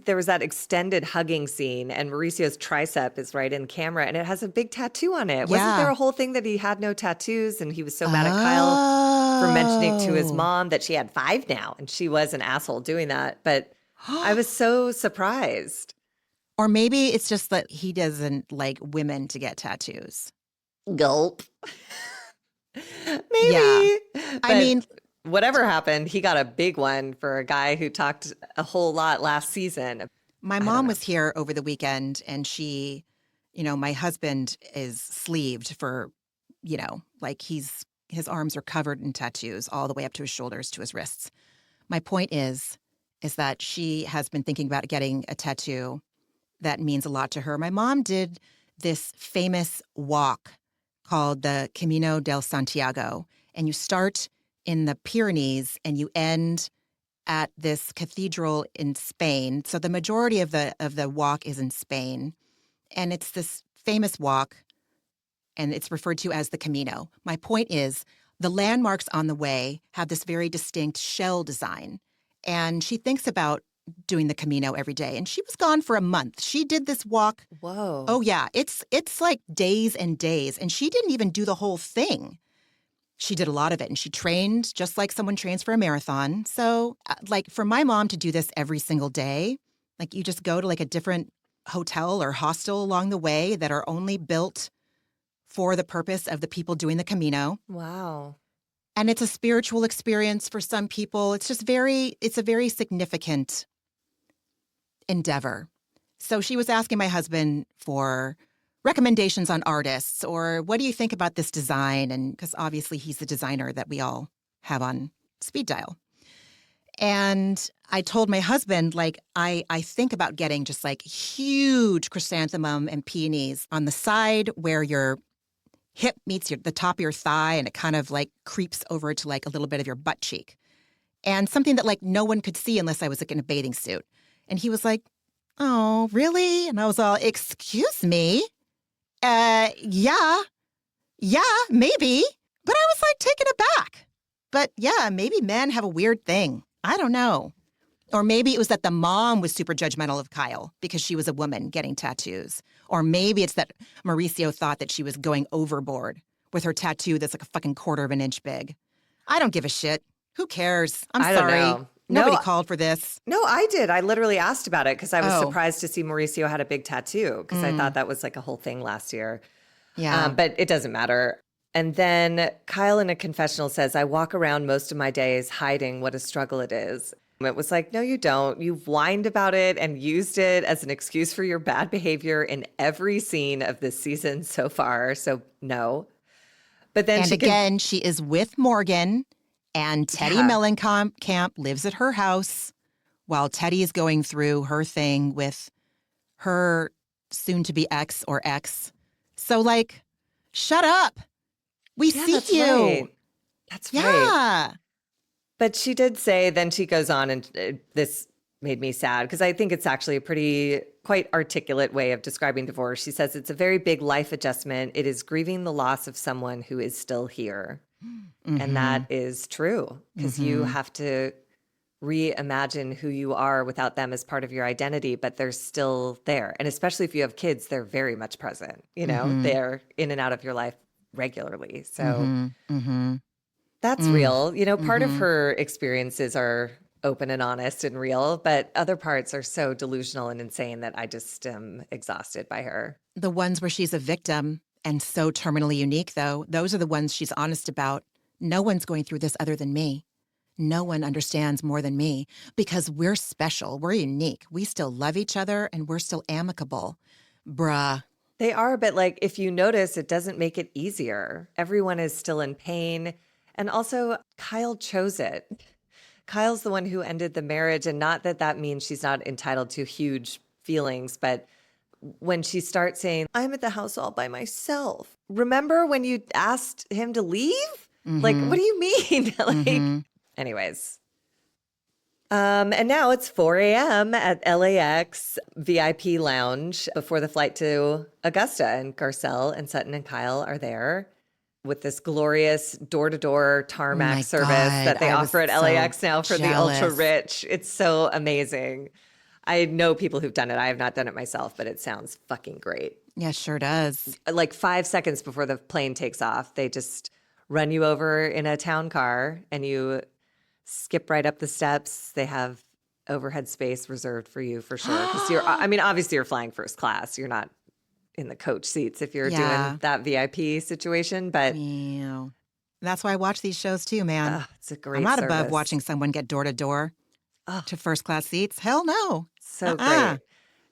there was that extended hugging scene and Mauricio's tricep is right in camera and it has a big tattoo on it. Wasn't there a whole thing that he had no tattoos and he was so mad at Kyle for mentioning to his mom that she had 5 now and she was an asshole doing that? But I was so surprised. Or maybe it's just that he doesn't like women to get tattoos. Gulp. Maybe. Yeah. I mean, whatever happened, he got a big one for a guy who talked a whole lot last season. My mom was here over the weekend and she, my husband is sleeved for, like his arms are covered in tattoos all the way up to his shoulders, to his wrists. My point is that she has been thinking about getting a tattoo that means a lot to her. My mom did this famous walk called the Camino del Santiago, and you start in the Pyrenees and you end at this cathedral in Spain. So the majority of the walk is in Spain, and it's this famous walk, and it's referred to as the Camino. My point is the landmarks on the way have this very distinct shell design. And she thinks about doing the Camino every day. And she was gone for a month. She did this walk. Whoa. Oh, yeah. It's like days and days. And she didn't even do the whole thing. She did a lot of it. And she trained just like someone trains for a marathon. So, like, for my mom to do this every single day, like, you just go to, like, a different hotel or hostel along the way that are only built for the purpose of the people doing the Camino. Wow. And it's a spiritual experience for some people. It's a very significant endeavor. So she was asking my husband for recommendations on artists, or what do you think about this design? And because obviously he's the designer that we all have on speed dial. And I told my husband, like, I think about getting just like huge chrysanthemum and peonies on the side where your hip meets the top of your thigh, and it kind of like creeps over to like a little bit of your butt cheek. And something that like no one could see unless I was like in a bathing suit. And he was like, oh, really? And I was all, excuse me? Yeah, maybe. But I was like taken aback. But yeah, maybe men have a weird thing. I don't know. Or maybe it was that the mom was super judgmental of Kyle because she was a woman getting tattoos. Or maybe it's that Mauricio thought that she was going overboard with her tattoo that's like a fucking quarter of an inch big. I don't give a shit. Who cares? I'm sorry. Don't know. Nobody called for this. No, I did. I literally asked about it because I was surprised to see Mauricio had a big tattoo because I thought that was like a whole thing last year. Yeah. But it doesn't matter. And then Kyle in a confessional says, I walk around most of my days hiding what a struggle it is. It was like, no, you don't. You've whined about it and used it as an excuse for your bad behavior in every scene of this season so far. So no. But then she is with Morgan, and Teddy Mellencamp lives at her house while Teddy is going through her thing with her soon-to-be ex or ex. So, like, shut up. We see you. Right. That's right. Yeah. But she did say, then she goes on, and this made me sad because I think it's actually a quite articulate way of describing divorce. She says it's a very big life adjustment. It is grieving the loss of someone who is still here. Mm-hmm. And that is true because you have to reimagine who you are without them as part of your identity, but they're still there. And especially if you have kids, they're very much present. You know, they're in and out of your life regularly. So that's real. You know, part of her experiences are open and honest and real, but other parts are so delusional and insane that I just am exhausted by her. The ones where she's a victim and so terminally unique, though, those are the ones she's honest about. No one's going through this other than me. No one understands more than me because we're special. We're unique. We still love each other and we're still amicable. Bruh. They are, but like if you notice, it doesn't make it easier. Everyone is still in pain. And also, Kyle chose it. Kyle's the one who ended the marriage, and not that that means she's not entitled to huge feelings, but when she starts saying, I'm at the house all by myself. Remember when you asked him to leave? Like, what do you mean? Anyways. And now it's 4 a.m. at LAX VIP lounge before the flight to Augusta, and Garcelle and Sutton and Kyle are there with this glorious door-to-door tarmac service that they offer at LAX now for the ultra-rich. It's so amazing. I know people who've done it. I have not done it myself, but it sounds fucking great. Yeah, sure does. Like 5 seconds before the plane takes off, they just run you over in a town car and you skip right up the steps. They have overhead space reserved for you for sure. Because obviously you're flying first class. You're not in the coach seats if you're doing that VIP situation, but that's why I watch these shows too, man. It's a great I'm not service. above watching someone get door to door to first class seats. Hell no. So great.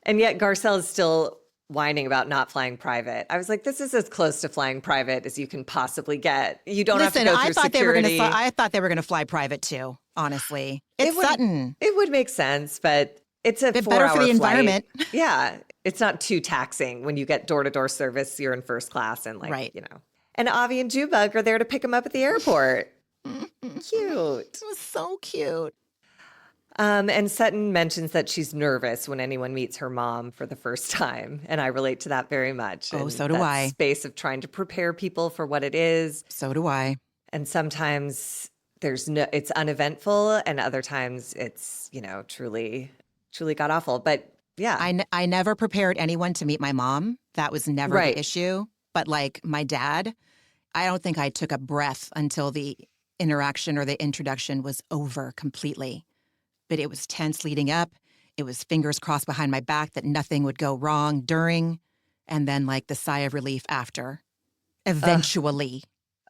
And yet Garcelle is still whining about not flying private. I was like, this is as close to flying private as you can possibly get. You don't have to go through security. I thought they were going to fly private too, honestly. It's Sutton. It would make sense, but it's a 4-hour better for the environment. Yeah. It's not too taxing when you get door-to-door service. You're in first class and And Avi and Jubug are there to pick him up at the airport. Cute. It was so cute. And Sutton mentions that she's nervous when anyone meets her mom for the first time. And I relate to that very much. Oh, so do I. Space of trying to prepare people for what it is. So do I. And sometimes it's uneventful, and other times it's, truly, truly god awful. But yeah. I never prepared anyone to meet my mom. That was never the issue. But like my dad, I don't think I took a breath until the interaction or the introduction was over completely. But it was tense leading up. It was fingers crossed behind my back that nothing would go wrong during, and then like the sigh of relief after. Eventually.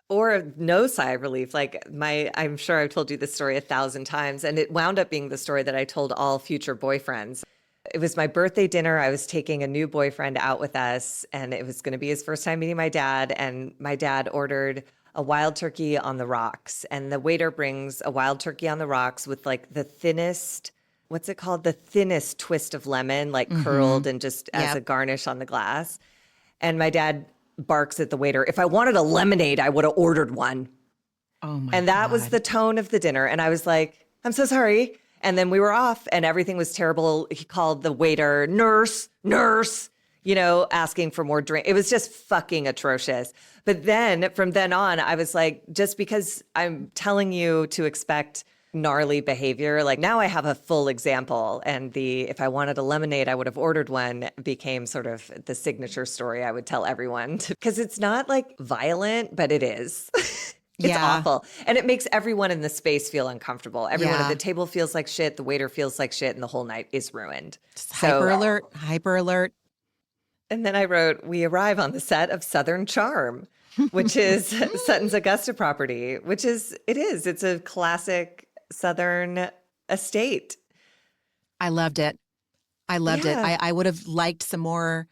Or no sigh of relief. Like I'm sure I've told you this story 1,000 times, and it wound up being the story that I told all future boyfriends. It was my birthday dinner. I was taking a new boyfriend out with us, and it was going to be his first time meeting my dad. And my dad ordered a wild turkey on the rocks. And the waiter brings a wild turkey on the rocks with like the thinnest, what's it called? The thinnest twist of lemon, like curled and just as a garnish on the glass. And my dad barks at the waiter, if I wanted a lemonade, I would have ordered one. Oh my And that God. was the tone of the dinner. And I was like, I'm so sorry. And then we were off and everything was terrible. He called the waiter, nurse, asking for more drink. It was just fucking atrocious. But then from then on, I was like, just because I'm telling you to expect gnarly behavior, like now I have a full example. And if I wanted a lemonade, I would have ordered one became sort of the signature story I would tell everyone. Because it's not like violent, but it is. It's awful. And it makes everyone in the space feel uncomfortable. Everyone at the table feels like shit. The waiter feels like shit. And the whole night is ruined. Hyper alert. And then I wrote, we arrive on the set of Southern Charm, which is Sutton's Augusta property, it's a classic Southern estate. I loved it. Yeah. I would have liked some more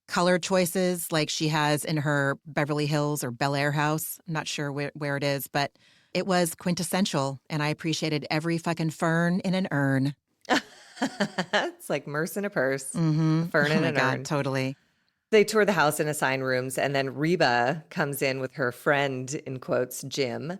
color choices like she has in her Beverly Hills or Bel Air house. I'm not sure where it is, but it was quintessential. And I appreciated every fucking fern in an urn. It's like Merce in a purse, Mm-hmm. fern in Oh my an God, urn. totally. They tour the house and assign rooms. And then Reba comes in with her friend, in quotes, Jim.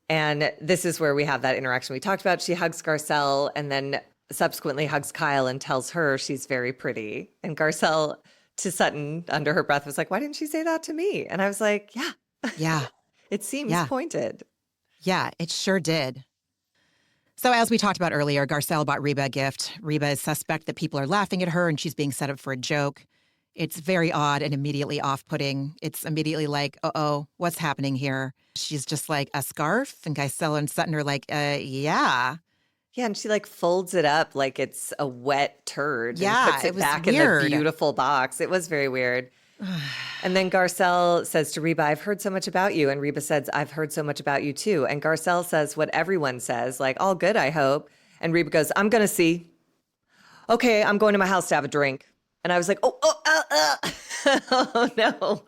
And this is where we have that interaction we talked about. She hugs Garcelle and then subsequently hugs Kyle and tells her she's very pretty. And Garcelle to Sutton under her breath was like, why didn't she say that to me? And I was like, Yeah. It seems pointed. Yeah, it sure did. So as we talked about earlier, Garcelle bought Reba a gift. Reba is suspect that people are laughing at her and she's being set up for a joke. It's very odd and immediately off-putting. It's immediately like, uh-oh, what's happening here? She's just like, a scarf? And Garcelle and Sutton are like, yeah. Yeah, and she like folds it up like it's a wet turd Yeah, and puts it it was back in weird. the beautiful box. It was very weird. And then Garcelle says to Reba, I've heard so much about you. And Reba says, I've heard so much about you too. And Garcelle says what everyone says, like, all good, I hope. And Reba goes, I'm going to see. Okay, I'm going to my house to have a drink. And I was like, oh no.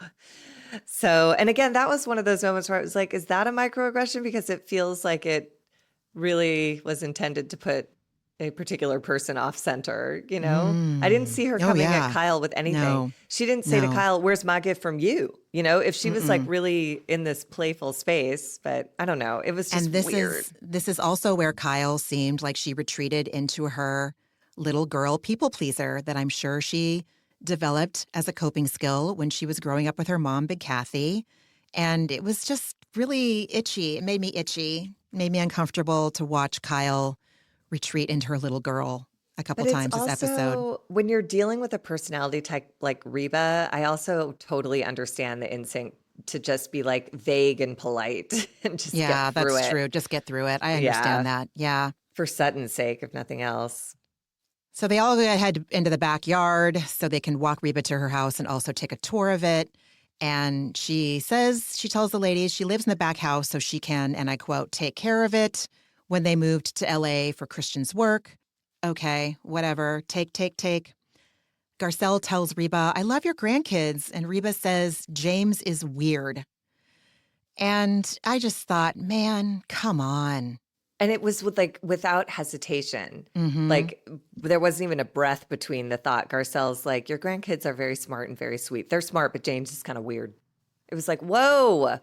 So, and again, that was one of those moments where I was like, is that a microaggression? Because it feels like it really was intended to put a particular person off center, I didn't see her coming at Kyle with anything. No. She didn't say to Kyle, where's my gift from you? If she was like really in this playful space, but I don't know. It was just weird. This is also where Kyle seemed like she retreated into her little girl people pleaser that I'm sure she developed as a coping skill when she was growing up with her mom, Big Kathy. And it was just really itchy. It made me itchy, made me uncomfortable to watch Kyle retreat into her little girl a couple times this episode. When you're dealing with a personality type like Reba, I also totally understand the instinct to just be like vague and polite and just get through it. That's true. Just get through it. I understand that. Yeah. For Sutton's sake, if nothing else. So they all head into the backyard so they can walk Reba to her house and also take a tour of it. And she tells the ladies she lives in the back house so she can, and I quote, take care of it when they moved to LA for Christian's work. Okay, whatever. Take. Garcelle tells Reba, I love your grandkids. And Reba says, James is weird. And I just thought, man, come on. And it was without hesitation. Mm-hmm. Like there wasn't even a breath between the thought. Garcelle's like, your grandkids are very smart and very sweet. They're smart, but James is kind of weird. It was like, whoa,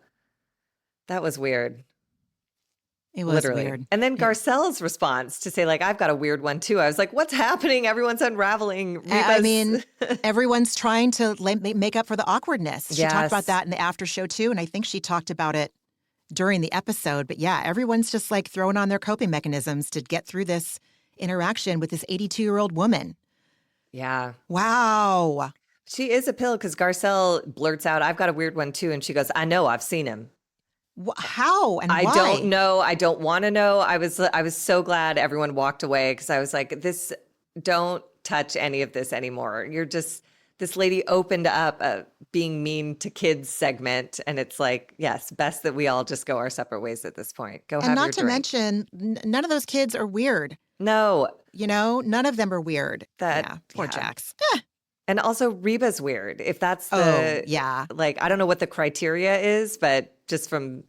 that was weird. It was literally weird. And then Garcelle's response to say, like, I've got a weird one too. I was like, what's happening? Everyone's unraveling. I mean, everyone's trying to make up for the awkwardness. She talked about that in the after show too. And I think she talked about it during the episode. But yeah, everyone's just like throwing on their coping mechanisms to get through this interaction with this 82-year-old woman. Yeah. Wow. She is a pill because Garcelle blurts out, I've got a weird one too. And she goes, I know, I've seen him. How and why? I don't know. I don't want to know. I was so glad everyone walked away because I was like, don't touch any of this anymore. this lady opened up a being mean to kids segment. And it's like, yes, best that we all just go our separate ways at this point. Go And have your not to drink. mention, none of those kids are weird. No, None of them are weird. that, Poor yeah. Jax. And also Reba's weird. If that's Oh, yeah. like, I don't know what the criteria is, but just from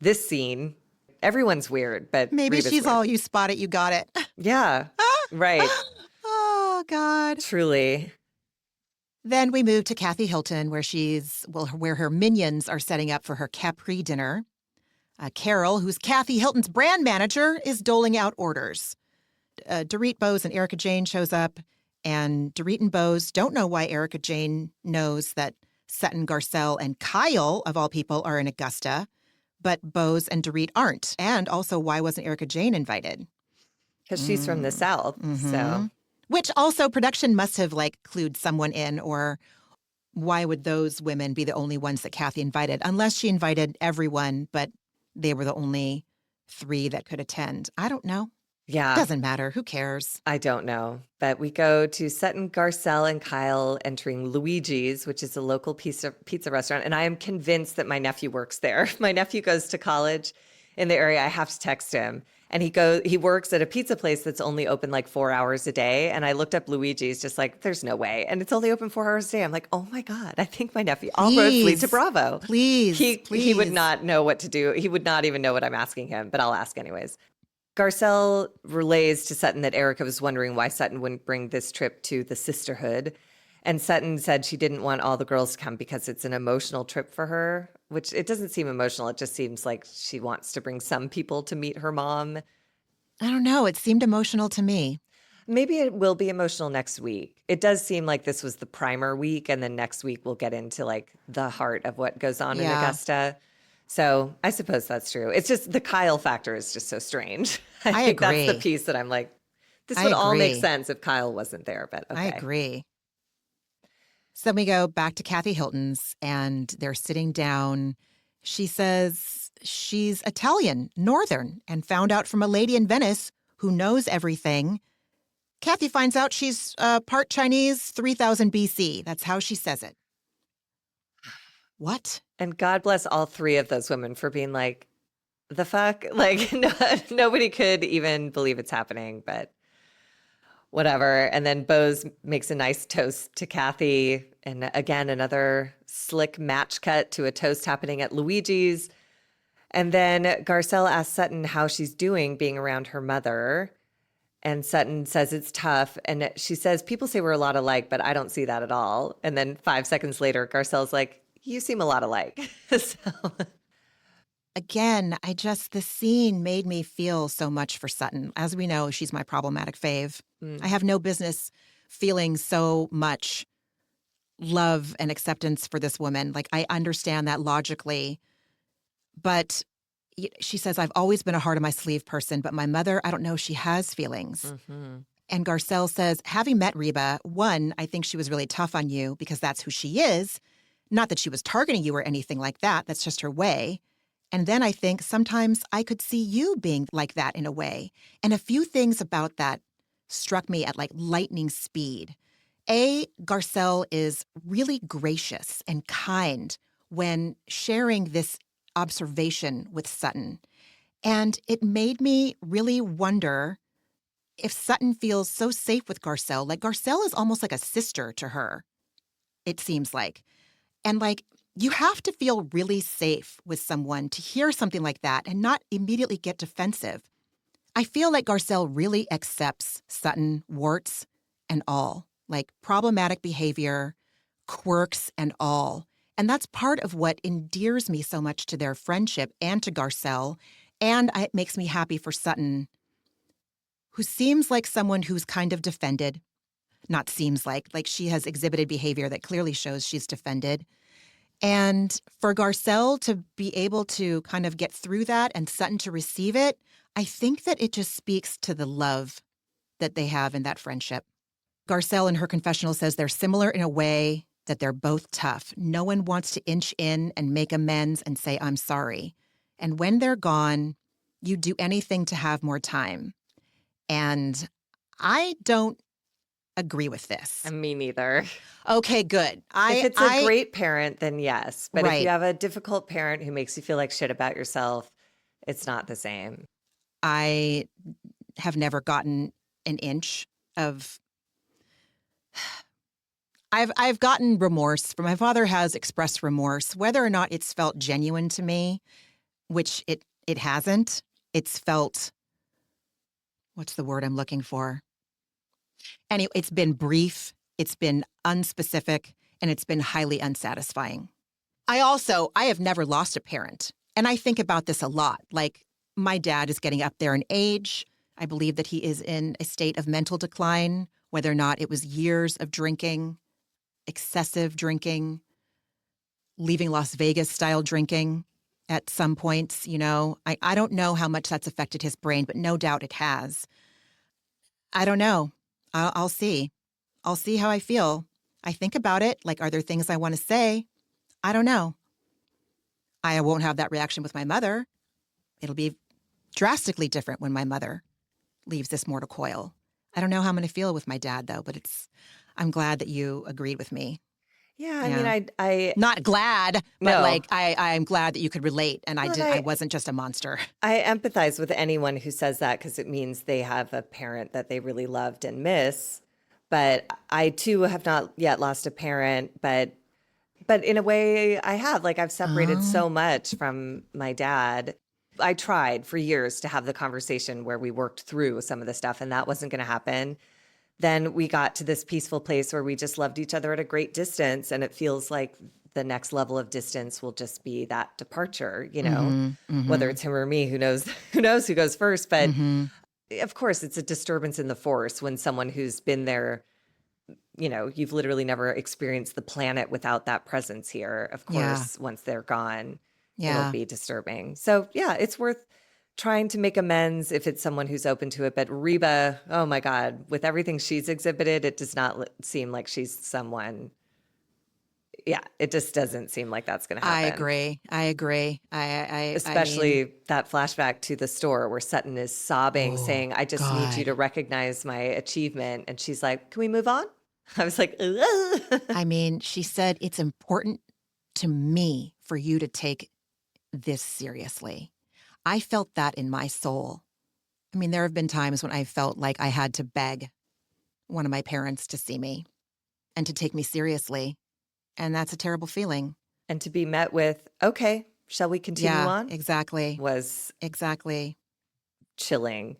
this scene, everyone's weird, but Maybe Reba's she's weird. all, you spot it, you got it. Yeah, right. Oh, God. Truly. Then we move to Kathy Hilton, where her minions are setting up for her Capri dinner. Carol, who's Kathy Hilton's brand manager, is doling out orders. Dorit, Bose, and Erica Jane shows up, and Dorit and Bose don't know why Erica Jane knows that Sutton, Garcelle, and Kyle, of all people, are in Augusta, but Bose and Dorit aren't. And also, why wasn't Erica Jane invited? Because she's from the South, so. Which also production must have, clued someone in, or why would those women be the only ones that Kathy invited? Unless she invited everyone, but they were the only 3 that could attend. I don't know. Yeah. Doesn't matter. Who cares? I don't know. But we go to Sutton, Garcelle, and Kyle entering Luigi's, which is a local pizza restaurant. And I am convinced that my nephew works there. My nephew goes to college in the area. I have to text him. And he works at a pizza place that's only open 4 hours a day. And I looked up Luigi's, just there's no way. And it's only open 4 hours a day. I'm like, oh my God, I think my nephew, all roads lead to Bravo. Please. He would not know what to do. He would not even know what I'm asking him, but I'll ask anyways. Garcelle relays to Sutton that Erica was wondering why Sutton wouldn't bring this trip to the sisterhood. And Sutton said she didn't want all the girls to come because it's an emotional trip for her, which it doesn't seem emotional. It just seems like she wants to bring some people to meet her mom. I don't know. It seemed emotional to me. Maybe it will be emotional next week. It does seem like this was the primer week, and then next week we'll get into the heart of what goes on in Augusta. So I suppose that's true. It's just the Kyle factor is just so strange. I think agree. that's the piece that I'm like, this would all make sense if Kyle wasn't there, but okay. I agree. So then we go back to Kathy Hilton's, and they're sitting down. She says she's Italian, Northern, and found out from a lady in Venice who knows everything. Kathy finds out she's part Chinese, 3000 BC. That's how she says it. What? And God bless all 3 of those women for being like, the fuck? Nobody could even believe it's happening, but whatever. And then Bose makes a nice toast to Kathy. And again, another slick match cut to a toast happening at Luigi's. And then Garcelle asks Sutton how she's doing being around her mother. And Sutton says it's tough. And she says, people say we're a lot alike, but I don't see that at all. And then 5 seconds later, Garcelle's like, you seem a lot alike. So. Again, the scene made me feel so much for Sutton. As we know, she's my problematic fave. I have no business feeling so much love and acceptance for this woman. I understand that logically. But she says, I've always been a heart on my sleeve person, but my mother, I don't know if she has feelings. And Garcelle says, having met Reba, 1, I think she was really tough on you because that's who she is. Not that she was targeting you or anything like that. That's just her way. And then I think sometimes I could see you being like that in a way. And a few things about that struck me at lightning speed. Garcelle is really gracious and kind when sharing this observation with Sutton. And it made me really wonder if Sutton feels so safe with Garcelle. Garcelle is almost like a sister to her, it seems like. And you have to feel really safe with someone to hear something like that and not immediately get defensive. I feel like Garcelle really accepts Sutton, warts and all, problematic behavior, quirks and all. And that's part of what endears me so much to their friendship and to Garcelle. And it makes me happy for Sutton, who seems like someone who's kind of defended. Not seems like she has exhibited behavior that clearly shows she's defended. And for Garcelle to be able to kind of get through that and Sutton to receive it, I think that it just speaks to the love that they have in that friendship. Garcelle in her confessional says they're similar in a way that they're both tough. No one wants to inch in and make amends and say, I'm sorry. And when they're gone, you do anything to have more time. And I don't agree with this. Me neither. Okay, good. If it's a great parent, then yes. But if you Right. have a difficult parent who makes you feel like shit about yourself, it's not the same. I have never gotten an inch of. I've gotten remorse. My father has expressed remorse, whether or not it's felt genuine to me, which it hasn't. It's felt, what's the word I'm looking for? Anyway, it's been brief, it's been unspecific, and it's been highly unsatisfying. I have never lost a parent, and I think about this a lot. Like, my dad is getting up there in age. I believe that he is in a state of mental decline, whether or not it was years of drinking, excessive drinking, leaving Las Vegas style drinking at some points. I don't know how much that's affected his brain, but no doubt it has. I don't know. I'll see. I'll see how I feel. I think about it. Like, are there things I want to say? I don't know. I won't have that reaction with my mother. It'll be drastically different when my mother leaves this mortal coil. I don't know how I'm going to feel with my dad, though, but I'm glad that you agreed with me. Yeah, I mean, I not glad, but No. like I'm glad that you could relate, and I wasn't just a monster. I empathize with anyone who says that because it means they have a parent that they really loved and miss. But I too have not yet lost a parent, but in a way I have. Like, I've separated so much from my dad. I tried for years to have the conversation where we worked through some of the stuff, and that wasn't going to happen. Then we got to this peaceful place where we just loved each other at a great distance. And it feels like the next level of distance will just be that departure, whether it's him or me, who knows who goes first. But of course, it's a disturbance in the force when someone who's been there, you've literally never experienced the planet without that presence here. Of course, once they're gone, it'll be disturbing. So yeah, it's worth trying to make amends if it's someone who's open to it. But Reba, oh my God, with everything she's exhibited, it does not seem like she's someone. Yeah, it just doesn't seem like that's going to happen. I agree. Especially that flashback to the store where Sutton is sobbing, saying, I just need you to recognize my achievement. And she's like, can we move on? I was like, ugh. I mean, she said, it's important to me for you to take this seriously. I felt that in my soul. I mean, there have been times when I felt like I had to beg one of my parents to see me and to take me seriously. And that's a terrible feeling. And to be met with, okay, shall we continue on? Exactly. Was exactly chilling.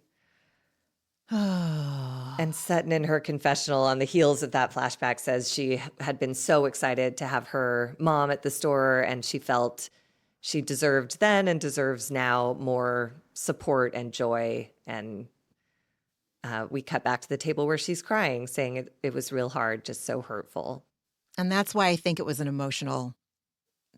And Sutton in her confessional on the heels of that flashback says she had been so excited to have her mom at the store, and she felt she deserved then and deserves now more support and joy. And we cut back to the table where she's crying, saying it was real hard, just so hurtful. And that's why I think it was an emotional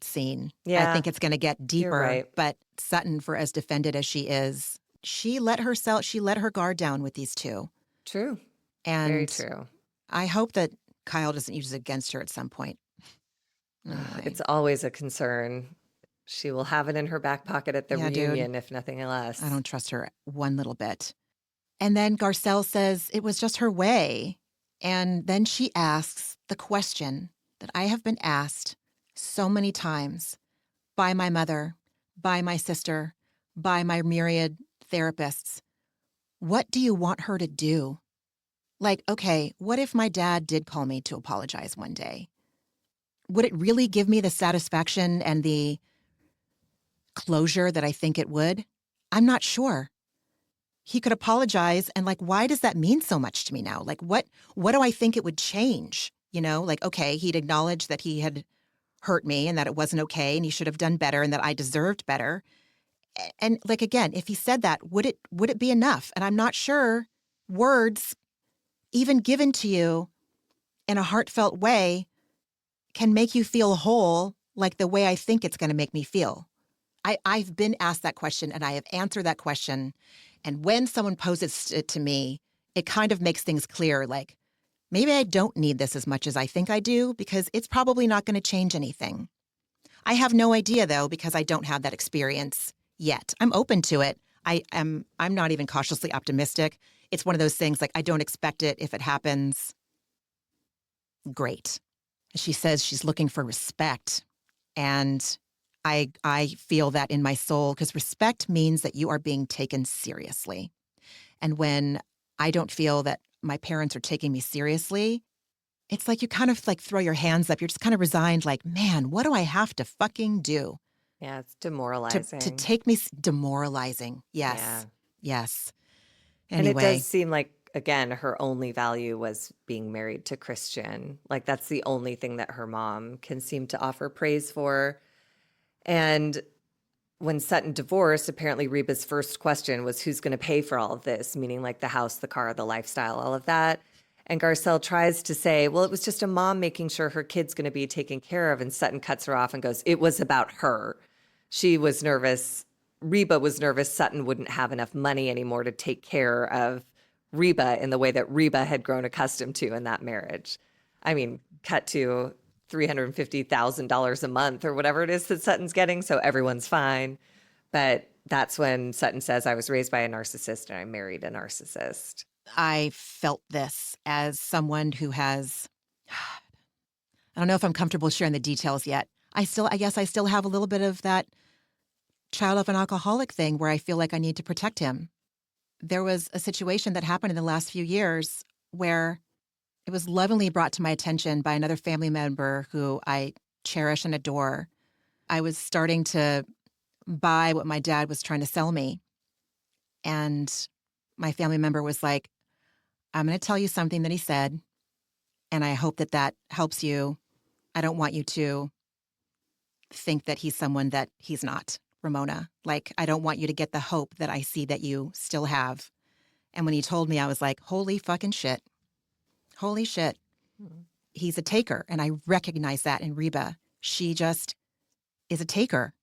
scene. Yeah, I think it's going to get deeper. You're right. But Sutton, for as defended as she is, she let her guard down with these two. True. And very true. I hope that Kyle doesn't use it against her at some point. It's always a concern. She will have it in her back pocket at the reunion, if nothing else. I don't trust her one little bit. And then Garcelle says it was just her way. And then she asks the question that I have been asked so many times by my mother, by my sister, by my myriad therapists. What do you want her to do? Like, okay, what if my dad did call me to apologize one day? Would it really give me the satisfaction and the closure that I think it would? I'm not sure. He could apologize, and like, why does that mean so much to me now? Like, what do I think it would change? Like, okay, he'd acknowledge that he had hurt me and that it wasn't okay and he should have done better and that I deserved better. And like, again, if he said that, would it be enough? And I'm not sure words, even given to you in a heartfelt way, can make you feel whole like the way I think it's going to make me feel. I've been asked that question and I have answered that question. And when someone poses it to me, it kind of makes things clear. Like, maybe I don't need this as much as I think I do because it's probably not going to change anything. I have no idea, though, because I don't have that experience yet. I'm open to it. I'm not even cautiously optimistic. It's one of those things like I don't expect it. If it happens, great. She says she's looking for respect. And I feel that in my soul because respect means that you are being taken seriously. And when I don't feel that my parents are taking me seriously, it's like you kind of like throw your hands up. You're just kind of resigned, like, man, what do I have to fucking do Yeah, it's to demoralizing. take me demoralizing? Yeah. Yes. Yes. And it does Anyway, seem like, again, her only value was being married to Christian. Like, that's the only thing that her mom can seem to offer praise for. And when Sutton divorced, apparently Reba's first question was, who's going to pay for all of this? Meaning, like, the house, the car, the lifestyle, all of that. And Garcelle tries to say, well, it was just a mom making sure her kid's going to be taken care of. And Sutton cuts her off and goes, it was about her. She was nervous. Reba was nervous Sutton wouldn't have enough money anymore to take care of Reba in the way that Reba had grown accustomed to in that marriage. I mean, cut to $350,000 a month or whatever it is that Sutton's getting, so everyone's fine. But that's when Sutton says, I was raised by a narcissist and I married a narcissist. I felt this as someone who has, I don't know if I'm comfortable sharing the details yet. I guess I still have a little bit of that child of an alcoholic thing where I feel like I need to protect him. There was a situation that happened in the last few years where it was lovingly brought to my attention by another family member who I cherish and adore. I was starting to buy what my dad was trying to sell me. And my family member was like, I'm going to tell you something that he said, and I hope that that helps you. I don't want you to think that he's someone that he's not, Ramona. Like, I don't want you to get the hope that I see that you still have. And when he told me, I was like, holy fucking shit. Holy shit. He's a taker. And I recognize that in Reba. She just is a taker.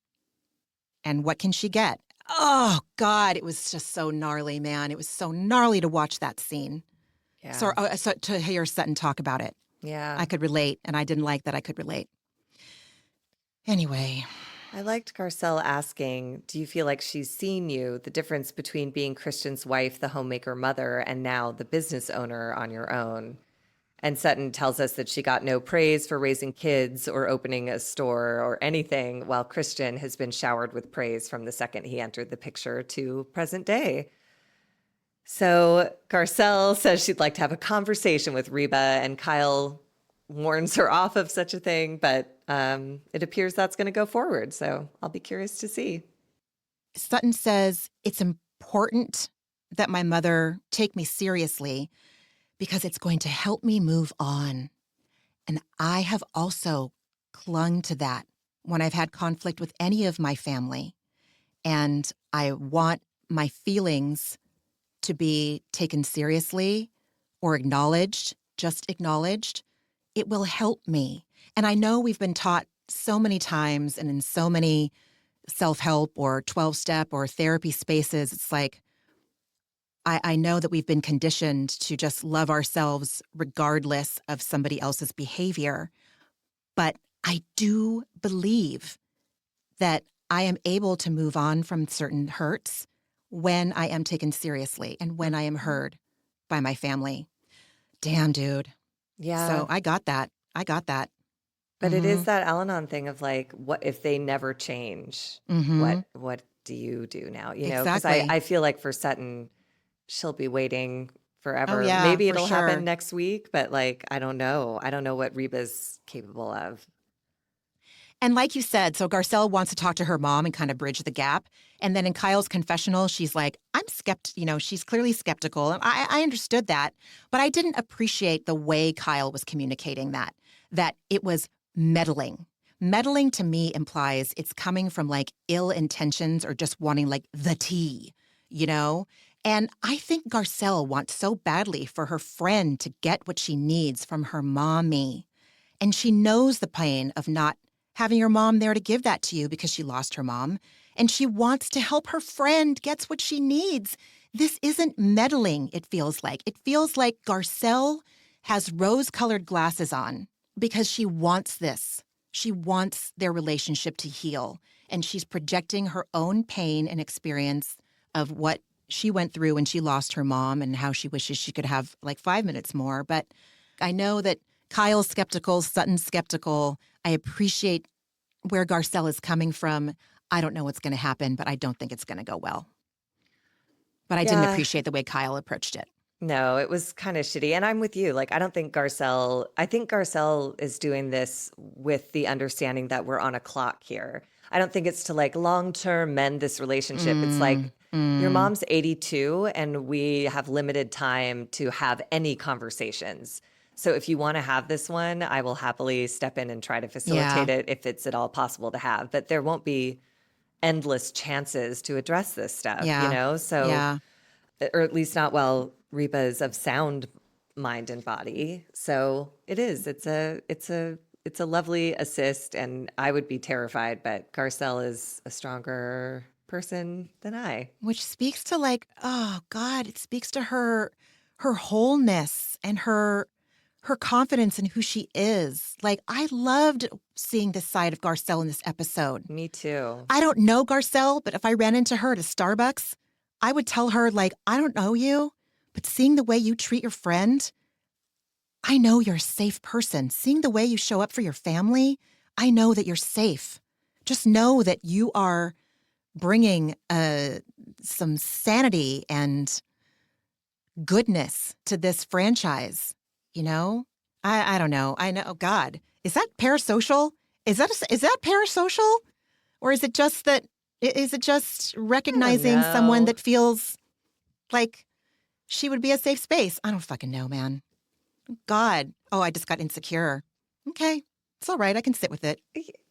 And what can she get? Oh, God, it was just so gnarly, man. It was so gnarly to watch that scene. Yeah. So to hear Sutton talk about it, Yeah. I could relate, and I didn't like that I could relate. Anyway. I liked Garcelle asking, do you feel like she's seen you, the difference between being Christian's wife, the homemaker mother, and now the business owner on your own? And Sutton tells us that she got no praise for raising kids or opening a store or anything, while Christian has been showered with praise from the second he entered the picture to present day. So Garcelle says she'd like to have a conversation with Reba, and Kyle warns her off of such a thing, but it appears that's going to go forward. So I'll be curious to see. Sutton says it's important that my mother take me seriously because it's going to help me move on. And I have also clung to that when I've had conflict with any of my family. And I want my feelings to be taken seriously or acknowledged, just acknowledged. It will help me. And I know we've been taught so many times and in so many self-help or 12-step or therapy spaces, it's like, I know that we've been conditioned to just love ourselves regardless of somebody else's behavior. But I do believe that I am able to move on from certain hurts when I am taken seriously and when I am heard by my family. Damn, dude. Yeah. So I got that. But it is that Al-Anon thing of like, what if they never change? What do you do now? You know, because Exactly. I feel like for Sutton, she'll be waiting forever. Oh, yeah, Maybe for it'll sure. happen next week, but like, I don't know. I don't know what Reba's capable of. And like you said, so Garcelle wants to talk to her mom and kind of bridge the gap. And then in Kyle's confessional, she's like, I'm skeptical. You know, she's clearly skeptical. And I understood that, but I didn't appreciate the way Kyle was communicating that it was meddling. Meddling to me implies it's coming from like ill intentions or just wanting like the tea, you know? And I think Garcelle wants so badly for her friend to get what she needs from her mommy. And she knows the pain of not having your mom there to give that to you because she lost her mom. And she wants to help her friend gets what she needs. This isn't meddling, it feels like. It feels like Garcelle has rose-colored glasses on because she wants this. She wants their relationship to heal. And she's projecting her own pain and experience of what she went through when she lost her mom and how she wishes she could have like 5 minutes more. But I know that Kyle's skeptical, Sutton's skeptical. I appreciate where Garcelle is coming from. I don't know what's going to happen, but I don't think it's going to go well. But I didn't Yeah. appreciate the way Kyle approached it. No, it was kind of shitty. And I'm with you. Like, I don't think Garcelle, I think Garcelle is doing this with the understanding that we're on a clock here. I don't think it's to like long term mend this relationship. It's like your mom's 82 and we have limited time to have any conversations. So if you want to have this one, I will happily step in and try to facilitate it if it's at all possible to have. But there won't be endless chances to address this stuff, you know? So, or at least not while Reba is of sound mind and body. So it is. It's a lovely assist, and I would be terrified, but Garcelle is a stronger person than I. Which speaks to like, oh God, it speaks to her wholeness and her confidence in who she is. Like, I loved seeing this side of Garcelle in this episode. Me too. I don't know Garcelle, but if I ran into her at a Starbucks, I would tell her, like, I don't know you, but seeing the way you treat your friend, I know you're a safe person. Seeing the way you show up for your family, I know that you're safe. Just know that you are bringing some sanity and goodness to this franchise. You know, I don't know. I know. God, is that parasocial? Is that parasocial, or is it just that? Is it just recognizing someone that feels like she would be a safe space? I don't fucking know, man. God. Oh, I just got insecure. Okay. It's all right. I can sit with it.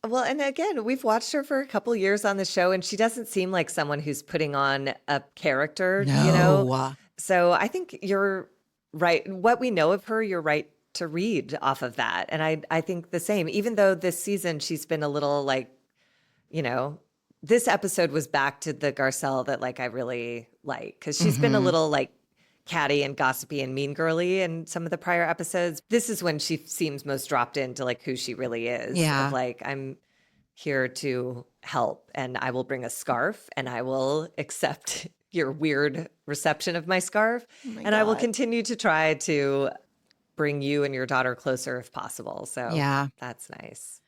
Well, and again, we've watched her for a couple years on the show, and she doesn't seem like someone who's putting on a character, you know? So I think you're right. What we know of her, you're right to read off of that. And I think the same, even though this season she's been a little like, you know, this episode was back to the Garcelle that like I really like, because she's been a little like catty and gossipy and mean girly in some of the prior episodes. This is when she seems most dropped into like who she really is. Yeah. Of like, I'm here to help and I will bring a scarf and I will accept your weird reception of my scarf. And I will continue to try to bring you and your daughter closer if possible. So yeah, that's nice.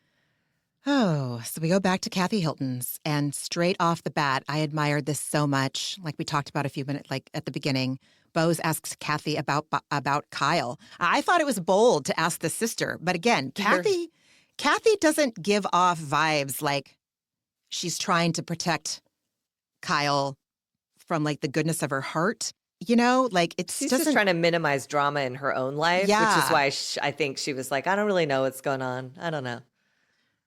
Oh, so we go back to Kathy Hilton's, and straight off the bat, I admired this so much. Like we talked about a few minutes, like at the beginning, Bose asks Kathy about Kyle. I thought it was bold to ask the sister, but again, Kathy doesn't give off vibes like she's trying to protect Kyle from like the goodness of her heart. You know, like she's just trying to minimize drama in her own life, which is why I think she was like, I don't really know what's going on. I don't know.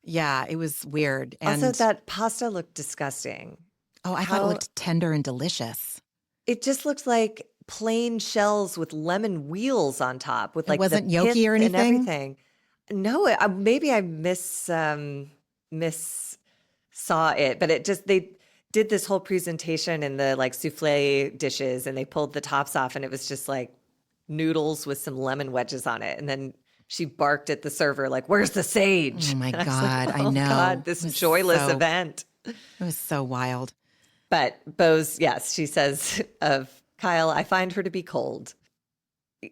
Yeah, it was weird. And also, that pasta looked disgusting. Oh, I thought it looked tender and delicious. It just looked like plain shells with lemon wheels on top with like it wasn't the yolky or anything. And everything. No, maybe I miss saw it, but it just they did this whole presentation in the like souffle dishes and they pulled the tops off and it was just like noodles with some lemon wedges on it, and then she barked at the server like, "Where's the sage?" Oh my God, like, I know. God, this joyless event. It was so wild. But Bose, yes, she says of Kyle, I find her to be cold.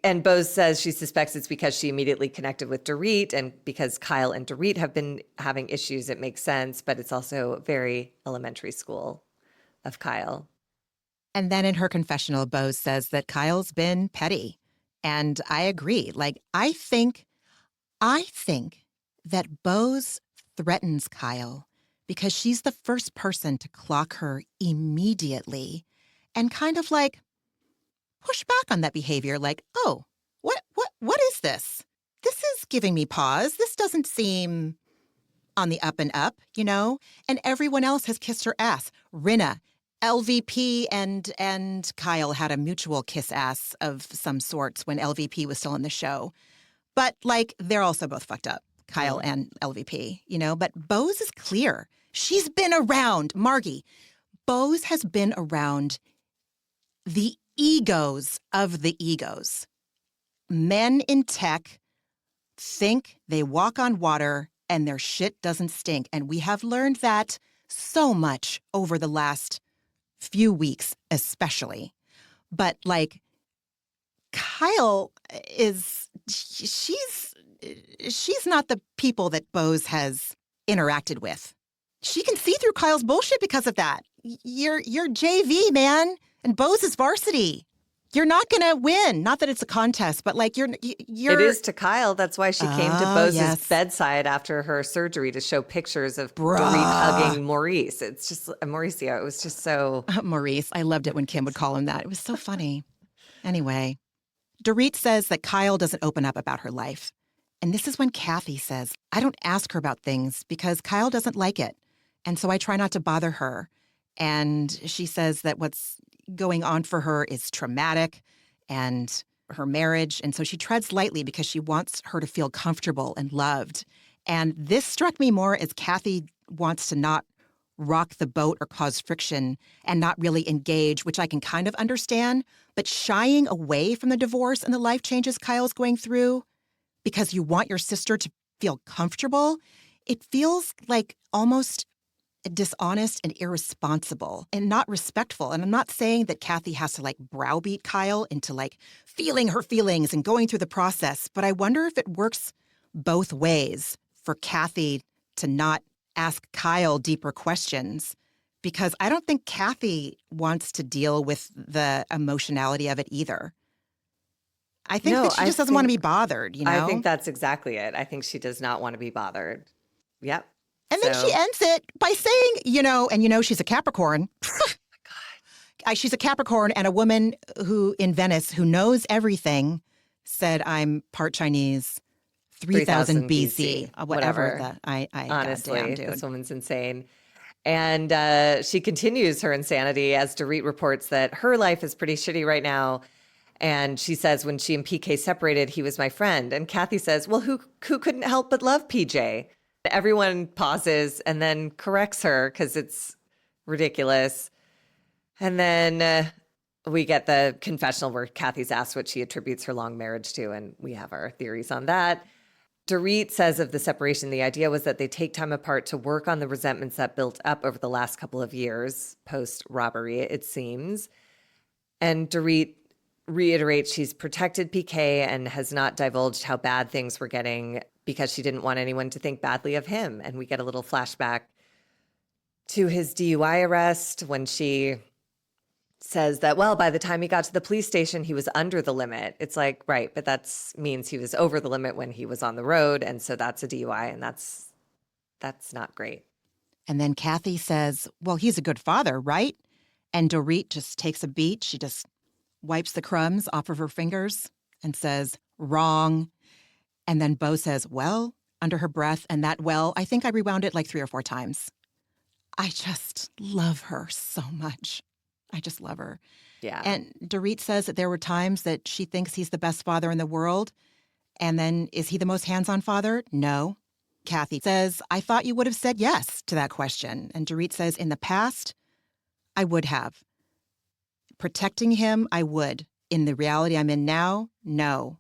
And Bose says she suspects it's because she immediately connected with Dorit, and because Kyle and Dorit have been having issues, it makes sense, but it's also very elementary school of Kyle. And then in her confessional, Bose says that Kyle's been petty. And I agree. Like, I think that Bose threatens Kyle because she's the first person to clock her immediately and kind of like push back on that behavior. Like, oh, what is this? This is giving me pause. This doesn't seem on the up and up, you know? And everyone else has kissed her ass. Rinna, LVP and Kyle had a mutual kiss ass of some sorts when LVP was still on the show. But, like, they're also both fucked up, Kyle and LVP, you know? But Bose is clear. She's been around, Margie. Bose has been around the egos of the egos. Men in tech think they walk on water and their shit doesn't stink. And we have learned that so much over the last few weeks, especially. But like Kyle she's she's not the people that Bose has interacted with. She can see through Kyle's bullshit because of that. You're JV, man, and Bose is varsity. You're not going to win. Not that it's a contest, but like you're. It is to Kyle. That's why she came to Bose's yes. bedside after her surgery to show pictures of Bruh. Dorit hugging Maurice. It's just Mauricio. It was just so Maurice. I loved it when Kim would call him that. It was so funny. Anyway, Dorit says that Kyle doesn't open up about her life. And this is when Kathy says, I don't ask her about things because Kyle doesn't like it. And so I try not to bother her. And she says that what's going on for her is traumatic and her marriage. And so she treads lightly because she wants her to feel comfortable and loved. And this struck me more as Kathy wants to not rock the boat or cause friction and not really engage, which I can kind of understand. But shying away from the divorce and the life changes Kyle's going through because you want your sister to feel comfortable, it feels like almost dishonest and irresponsible and not respectful. And I'm not saying that Kathy has to like browbeat Kyle into like feeling her feelings and going through the process, but I wonder if it works both ways for Kathy to not ask Kyle deeper questions, because I don't think Kathy wants to deal with the emotionality of it either. I think that she just doesn't want to be bothered, you know? I think that's exactly it. I think she does not want to be bothered. Yep. And then she ends it by saying, she's a Capricorn. She's a Capricorn and a woman who in Venice who knows everything said, I'm part Chinese, 3000 BC. Whatever. Honestly, dude. This woman's insane. And she continues her insanity as Dorit reports that her life is pretty shitty right now. And she says when she and PK separated, he was my friend. And Kathy says, well, who couldn't help but love PJ? Everyone pauses and then corrects her because it's ridiculous. And then we get the confessional where Kathy's asked what she attributes her long marriage to, and we have our theories on that. Dorit says of the separation, the idea was that they take time apart to work on the resentments that built up over the last couple of years, post-robbery, it seems. And Dorit reiterates she's protected PK and has not divulged how bad things were getting because she didn't want anyone to think badly of him. And we get a little flashback to his DUI arrest when she says that, well, by the time he got to the police station, he was under the limit. It's like, right, but that means he was over the limit when he was on the road. And so that's a DUI, and that's not great. And then Kathy says, well, he's a good father, right? And Dorit just takes a beat. She just wipes the crumbs off of her fingers and says, wrong. And then Bo says, well, under her breath. And that, well, I think I rewound it like 3 or 4 times. I just love her so much. I just love her. Yeah. And Dorit says that there were times that she thinks he's the best father in the world. And then, is he the most hands-on father? No. Kathy says, I thought you would have said yes to that question. And Dorit says, in the past, I would have. Protecting him, I would. In the reality I'm in now, no.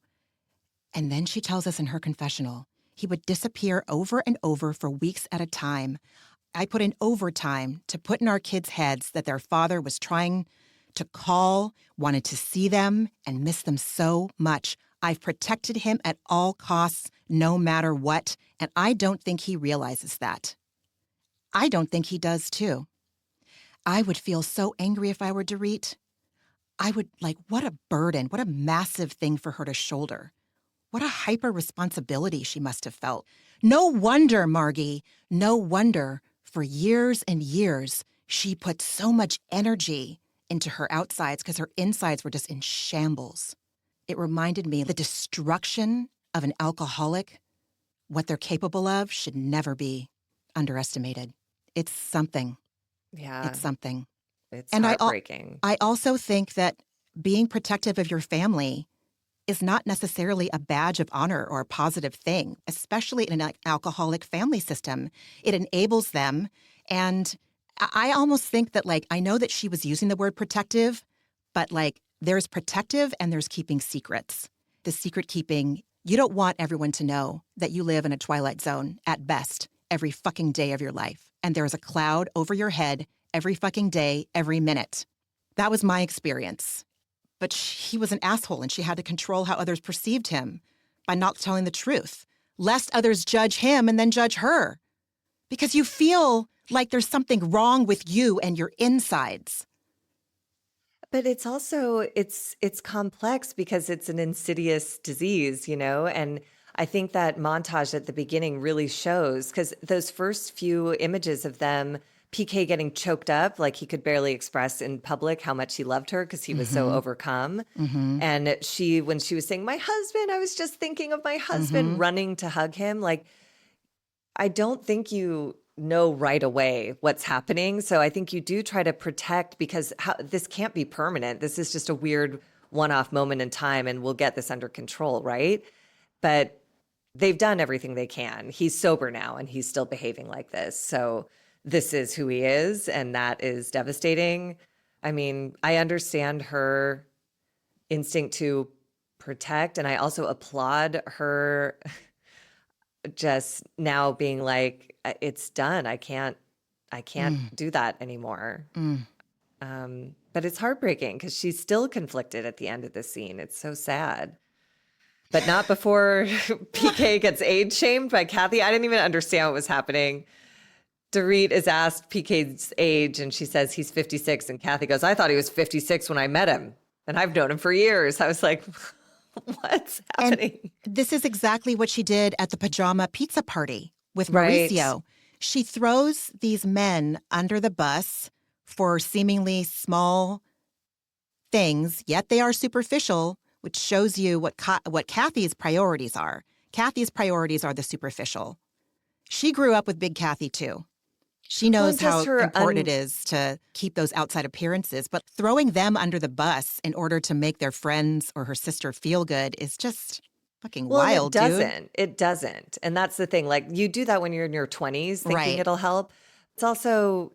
And then she tells us in her confessional, he would disappear over and over for weeks at a time. I put in overtime to put in our kids' heads that their father was trying to call, wanted to see them, and missed them so much. I've protected him at all costs, no matter what, and I don't think he realizes that. I don't think he does, too. I would feel so angry if I were Dorit. I would, what a burden, what a massive thing for her to shoulder. What a hyper responsibility she must have felt. No wonder, Margie, no wonder for years and years she put so much energy into her outsides because her insides were just in shambles. It reminded me the destruction of an alcoholic, what they're capable of, should never be underestimated. It's something. Yeah. It's something. It's and heartbreaking. I also think that being protective of your family is not necessarily a badge of honor or a positive thing, especially in an alcoholic family system. It enables them. And I almost think that, I know that she was using the word protective, but, there's protective and there's keeping secrets. The secret keeping, you don't want everyone to know that you live in a twilight zone, at best, every fucking day of your life. And there's a cloud over your head every fucking day, every minute. That was my experience. But he was an asshole, and she had to control how others perceived him by not telling the truth. lest others judge him and then judge her. Because you feel like there's something wrong with you and your insides. But it's also it's complex because it's an insidious disease, and I think that montage at the beginning really shows, because those first few images of them, PK getting choked up, like he could barely express in public how much he loved her because he was so overcome. And when she was saying, "My husband, I was just thinking of my husband," running to hug him, like, I don't think you know right away what's happening. So I think you do try to protect, because this can't be permanent. This is just a weird one-off moment in time, and we'll get this under control, right? But they've done everything they can. He's sober now, and he's still behaving like this. So this is who he is, and that is devastating. I mean, I understand her instinct to protect, and I also applaud her just now being like, it's done. I can't do that anymore. But it's heartbreaking because she's still conflicted at the end of the scene. It's so sad. But not before PK gets age shamed by Kathy. I didn't even understand what was happening. Dorit is asked PK's age, and she says he's 56. And Kathy goes, "I thought he was 56 when I met him, and I've known him for years." I was like, what's happening? And this is exactly what she did at the pajama pizza party with Mauricio. Right. She throws these men under the bus for seemingly small things, yet they are superficial, which shows you what Kathy's priorities are. Kathy's priorities are the superficial. She grew up with Big Kathy, too. She knows how important it is to keep those outside appearances, but throwing them under the bus in order to make their friends or her sister feel good is just fucking wild, dude. Dude. It doesn't. And that's the thing. Like, you do that when you're in your 20s thinking it'll help. It's also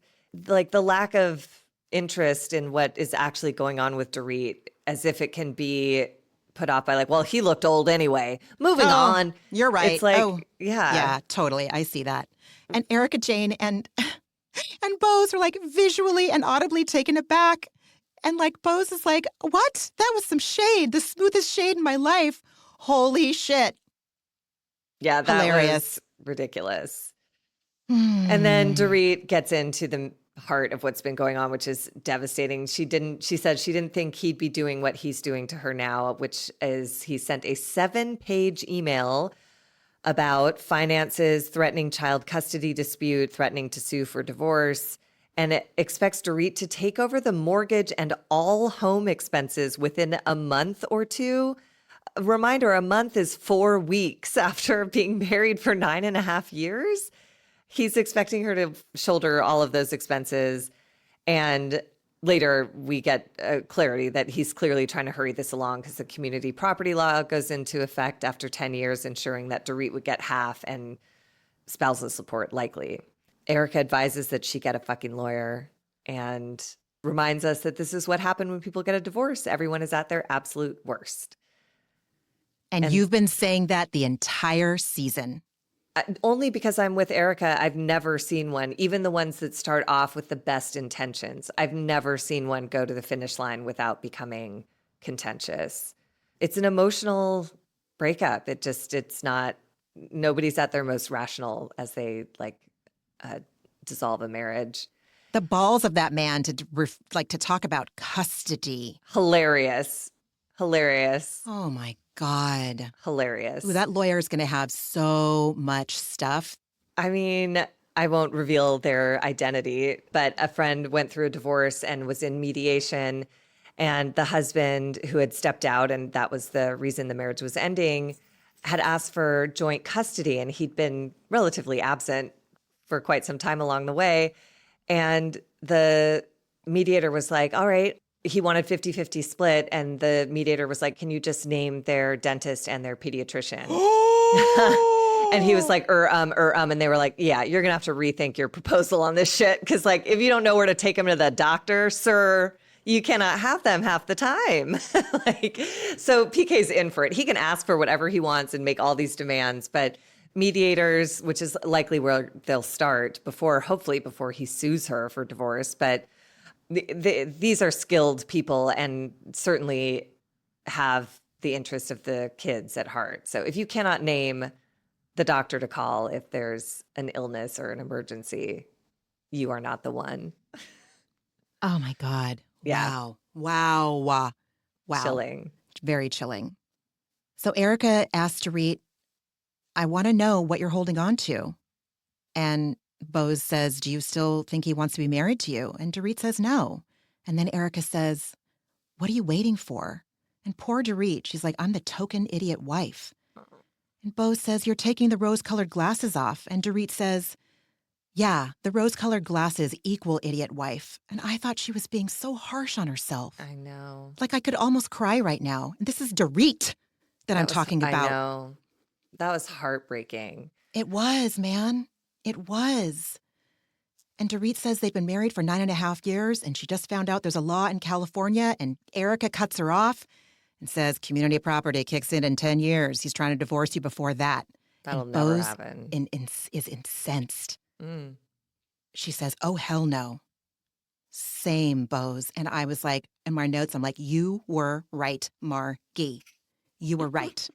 like the lack of interest in what is actually going on with Dorit, as if it can be put off by like, well, he looked old anyway. Moving on. You're right. It's like, Yeah, totally. I see that. And Erica Jane and Bose are like visually and audibly taken aback. And like Bose is like, "What? That was some shade, the smoothest shade in my life. Holy shit." Yeah, that hilarious. Was ridiculous. And then Dorit gets into the heart of what's been going on, which is devastating. She said she didn't think he'd be doing what he's doing to her now, which is he sent a 7-page email about finances, threatening child custody dispute, threatening to sue for divorce, and it expects Dorit to take over the mortgage and all home expenses within a month or two. A reminder, a month is 4 weeks after being married for 9.5 years. He's expecting her to shoulder all of those expenses, and later we get clarity that he's clearly trying to hurry this along because the community property law goes into effect after 10 years, ensuring that Dorit would get half and spousal support likely. Erica advises that she get a fucking lawyer and reminds us that this is what happened when people get a divorce. Everyone is at their absolute worst. And you've been saying that the entire season. Only because I'm with Erica, I've never seen one, even the ones that start off with the best intentions. I've never seen one go to the finish line without becoming contentious. It's an emotional breakup. It's not, nobody's at their most rational as they dissolve a marriage. The balls of that man to talk about custody. Hilarious. Oh my God. Hilarious. Ooh, that lawyer is going to have so much stuff. I mean, I won't reveal their identity, but a friend went through a divorce and was in mediation, and the husband, who had stepped out, and that was the reason the marriage was ending, had asked for joint custody, and he'd been relatively absent for quite some time along the way. And the mediator was like, all right, he wanted 50-50 split. And the mediator was like, can you just name their dentist and their pediatrician? And he was like, and they were like, yeah, you're going to have to rethink your proposal on this shit. Cause like, if you don't know where to take him to the doctor, sir, you cannot have them half the time. So PK's in for it. He can ask for whatever he wants and make all these demands, but mediators, which is likely where they'll start hopefully before he sues her for divorce. But these are skilled people and certainly have the interest of the kids at heart. So if you cannot name the doctor to call if there's an illness or an emergency. You are not the one. Oh my God. Yeah. Wow. Wow. Wow. Chilling. Very chilling. So Erica asked Dorit, I want to know what you're holding on to. And Bose says, do you still think he wants to be married to you? And Dorit says no. And then Erica says, what are you waiting for? And poor Dorit, she's like, I'm the token idiot wife. And Bose says, you're taking the rose-colored glasses off. And Dorit says, yeah, the rose-colored glasses equal idiot wife. And I thought she was being so harsh on herself. I know. Like I could almost cry right now. And this is Dorit that I'm talking about. I know. That was heartbreaking. It was, man. It was. And Dorit says they've been married for 9.5 years, and she just found out there's a law in California, and Erica cuts her off and says community property kicks in 10 years. He's trying to divorce you before that. That'll and never Bose happen. is incensed. Mm. She says, oh, hell no. Same, Bose. And I was like, in my notes, I'm like, you were right, Margie. You were right.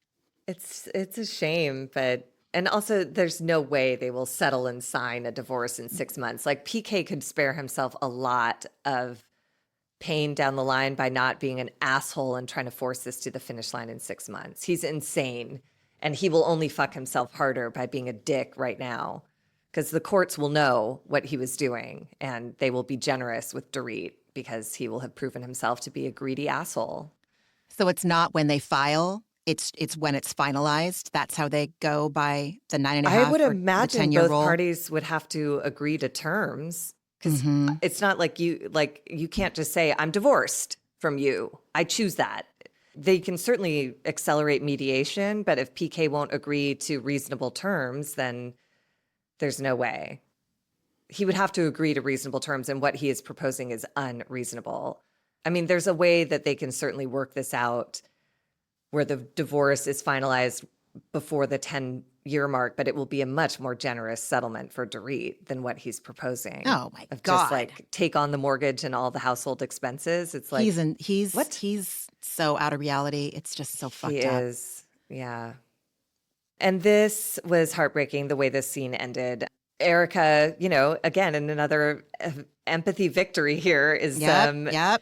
It's a shame, but and also there's no way they will settle and sign a divorce in 6 months. Like PK could spare himself a lot of pain down the line by not being an asshole and trying to force this to the finish line in 6 months. He's insane, and he will only fuck himself harder by being a dick right now, because the courts will know what he was doing, and they will be generous with Dorit because he will have proven himself to be a greedy asshole. So it's not when they file. It's when it's finalized. That's how they go by the 9.5. I would or imagine the 10-year both rule. parties would have to agree to terms, because it's not like you can't just say, I'm divorced from you. I choose that. They can certainly accelerate mediation, but if PK won't agree to reasonable terms, then there's no way. He would have to agree to reasonable terms, and what he is proposing is unreasonable. I mean, there's a way that they can certainly work this out where the divorce is finalized before the 10-year mark, but it will be a much more generous settlement for Dorit than what he's proposing. Oh my of God. Just like take on the mortgage and all the household expenses. It's like he's so out of reality. It's just so fucked he up. is. Yeah. And this was heartbreaking the way this scene ended. Erica, again, in another empathy victory here is Yep.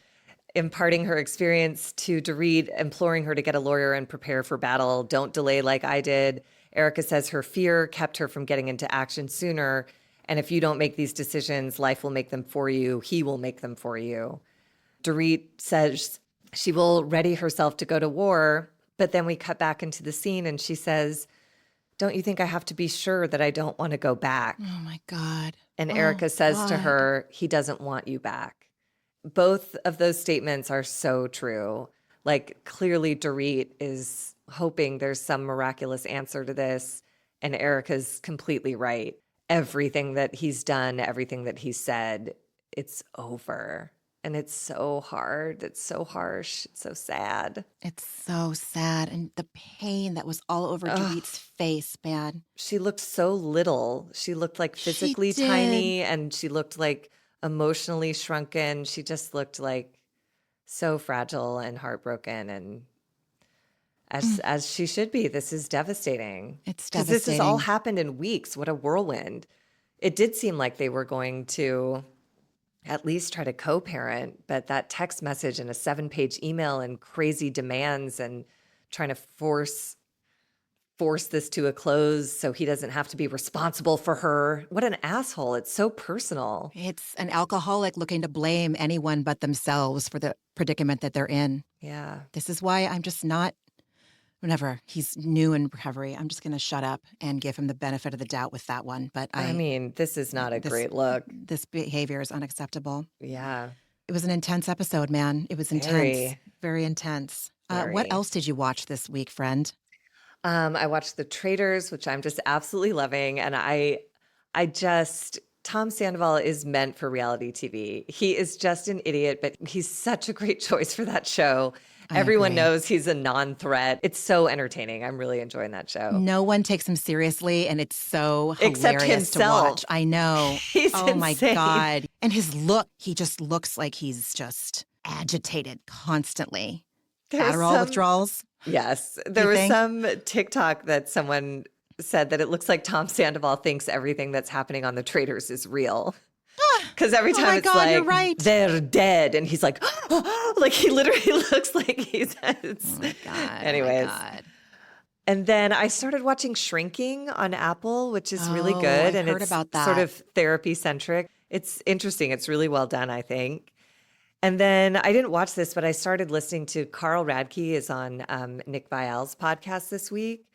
imparting her experience to Dorit, imploring her to get a lawyer and prepare for battle. Don't delay like I did. Erica says her fear kept her from getting into action sooner. And if you don't make these decisions, life will make them for you. He will make them for you. Dorit says she will ready herself to go to war. But then we cut back into the scene and she says, don't you think I have to be sure that I don't want to go back? Oh my God. And Erica says to her, he doesn't want you back. Both of those statements are so true. Like, clearly Dorit is hoping there's some miraculous answer to this, and Erica's completely right. Everything that he's done, everything that he said, it's over. And it's so hard. It's so harsh. It's so sad. It's so sad. And the pain that was all over Dorit's face, man. She looked so little. She looked like physically tiny, and she looked like emotionally shrunken. She just looked like so fragile and heartbroken, and as she should be. This is devastating. It's devastating. Because this has all happened in weeks. What a whirlwind. It did seem like they were going to at least try to co-parent, but that text message and a 7-page email and crazy demands and trying to force this to a close so he doesn't have to be responsible for her. What an asshole. It's so personal. It's an alcoholic looking to blame anyone but themselves for the predicament that they're in. Yeah. This is why I'm just not, whenever he's new in recovery, I'm just going to shut up and give him the benefit of the doubt with that one. But I mean, this is not a great look. This behavior is unacceptable. Yeah. It was an intense episode, man. It was intense. Very intense. What else did you watch this week, friend? I watched The Traitors, which I'm just absolutely loving. And Tom Sandoval is meant for reality TV. He is just an idiot, but he's such a great choice for that show. Everyone knows he's a non-threat. It's so entertaining. I'm really enjoying that show. No one takes him seriously, and it's so hilarious Except himself. to watch. I know. He's insane. My God. And his look, he just looks like he's just agitated constantly. Adderall withdrawals? Yes. There was some TikTok that someone said that it looks like Tom Sandoval thinks everything that's happening on the Traitors is real. Because every time my it's God, you're like, right. they're dead. And he's like, like he literally looks like he's. Oh my God. Anyways. Oh my God. And then I started watching Shrinking on Apple, which is really Oh, good. I've And heard it's about sort that. of therapy centric. It's interesting. It's really well done, I think. And then I didn't watch this, but I started listening to Carl Radke is on Nick Viall's podcast this week.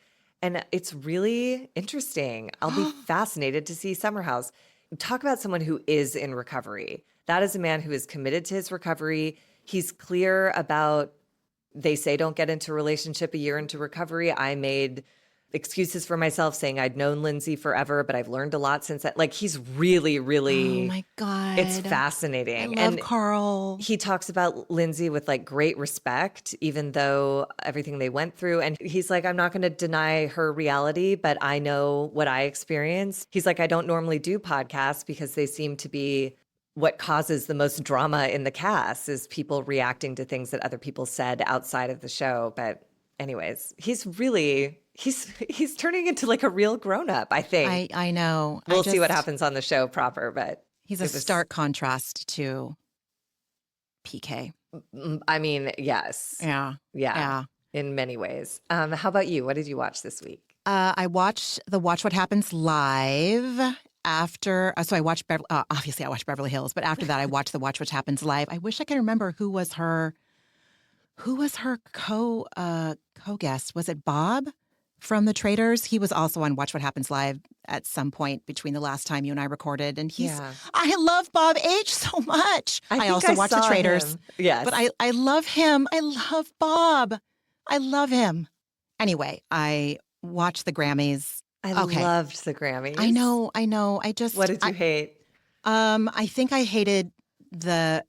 And it's really interesting. I'll be fascinated to see Summer House. Talk about someone who is in recovery. That is a man who is committed to his recovery. He's clear about, they say don't get into a relationship a year into recovery. I made excuses for myself saying I'd known Lindsay forever, but I've learned a lot since that. Like he's really, Oh really, my God. it's fascinating. I love And Carl. he talks about Lindsay with like great respect, even though everything they went through. And he's like, I'm not going to deny her reality, but I know what I experienced. He's like, I don't normally do podcasts because they seem to be what causes the most drama in the cast is people reacting to things that other people said outside of the show. But anyways, he's turning into like a real grown-up, I think. I know. We'll see what happens on the show proper, but he's a stark contrast to PK. I mean, yes. Yeah. In many ways. How about you? What did you watch this week? I watched the Watch What Happens live after. So I watched obviously I watched Beverly Hills, but after that I watched the Watch What Happens live. I wish I could remember who was her co-guest. Was it Bob from The Traitors? He was also on Watch What Happens live at some point between the last time you and I recorded. And I love Bob H so much. I also watched The Traitors. Yes. But I love him. I love Bob. I love him. Anyway, I watched the Grammys. I loved the Grammys. I know. What did you hate? I think I hated the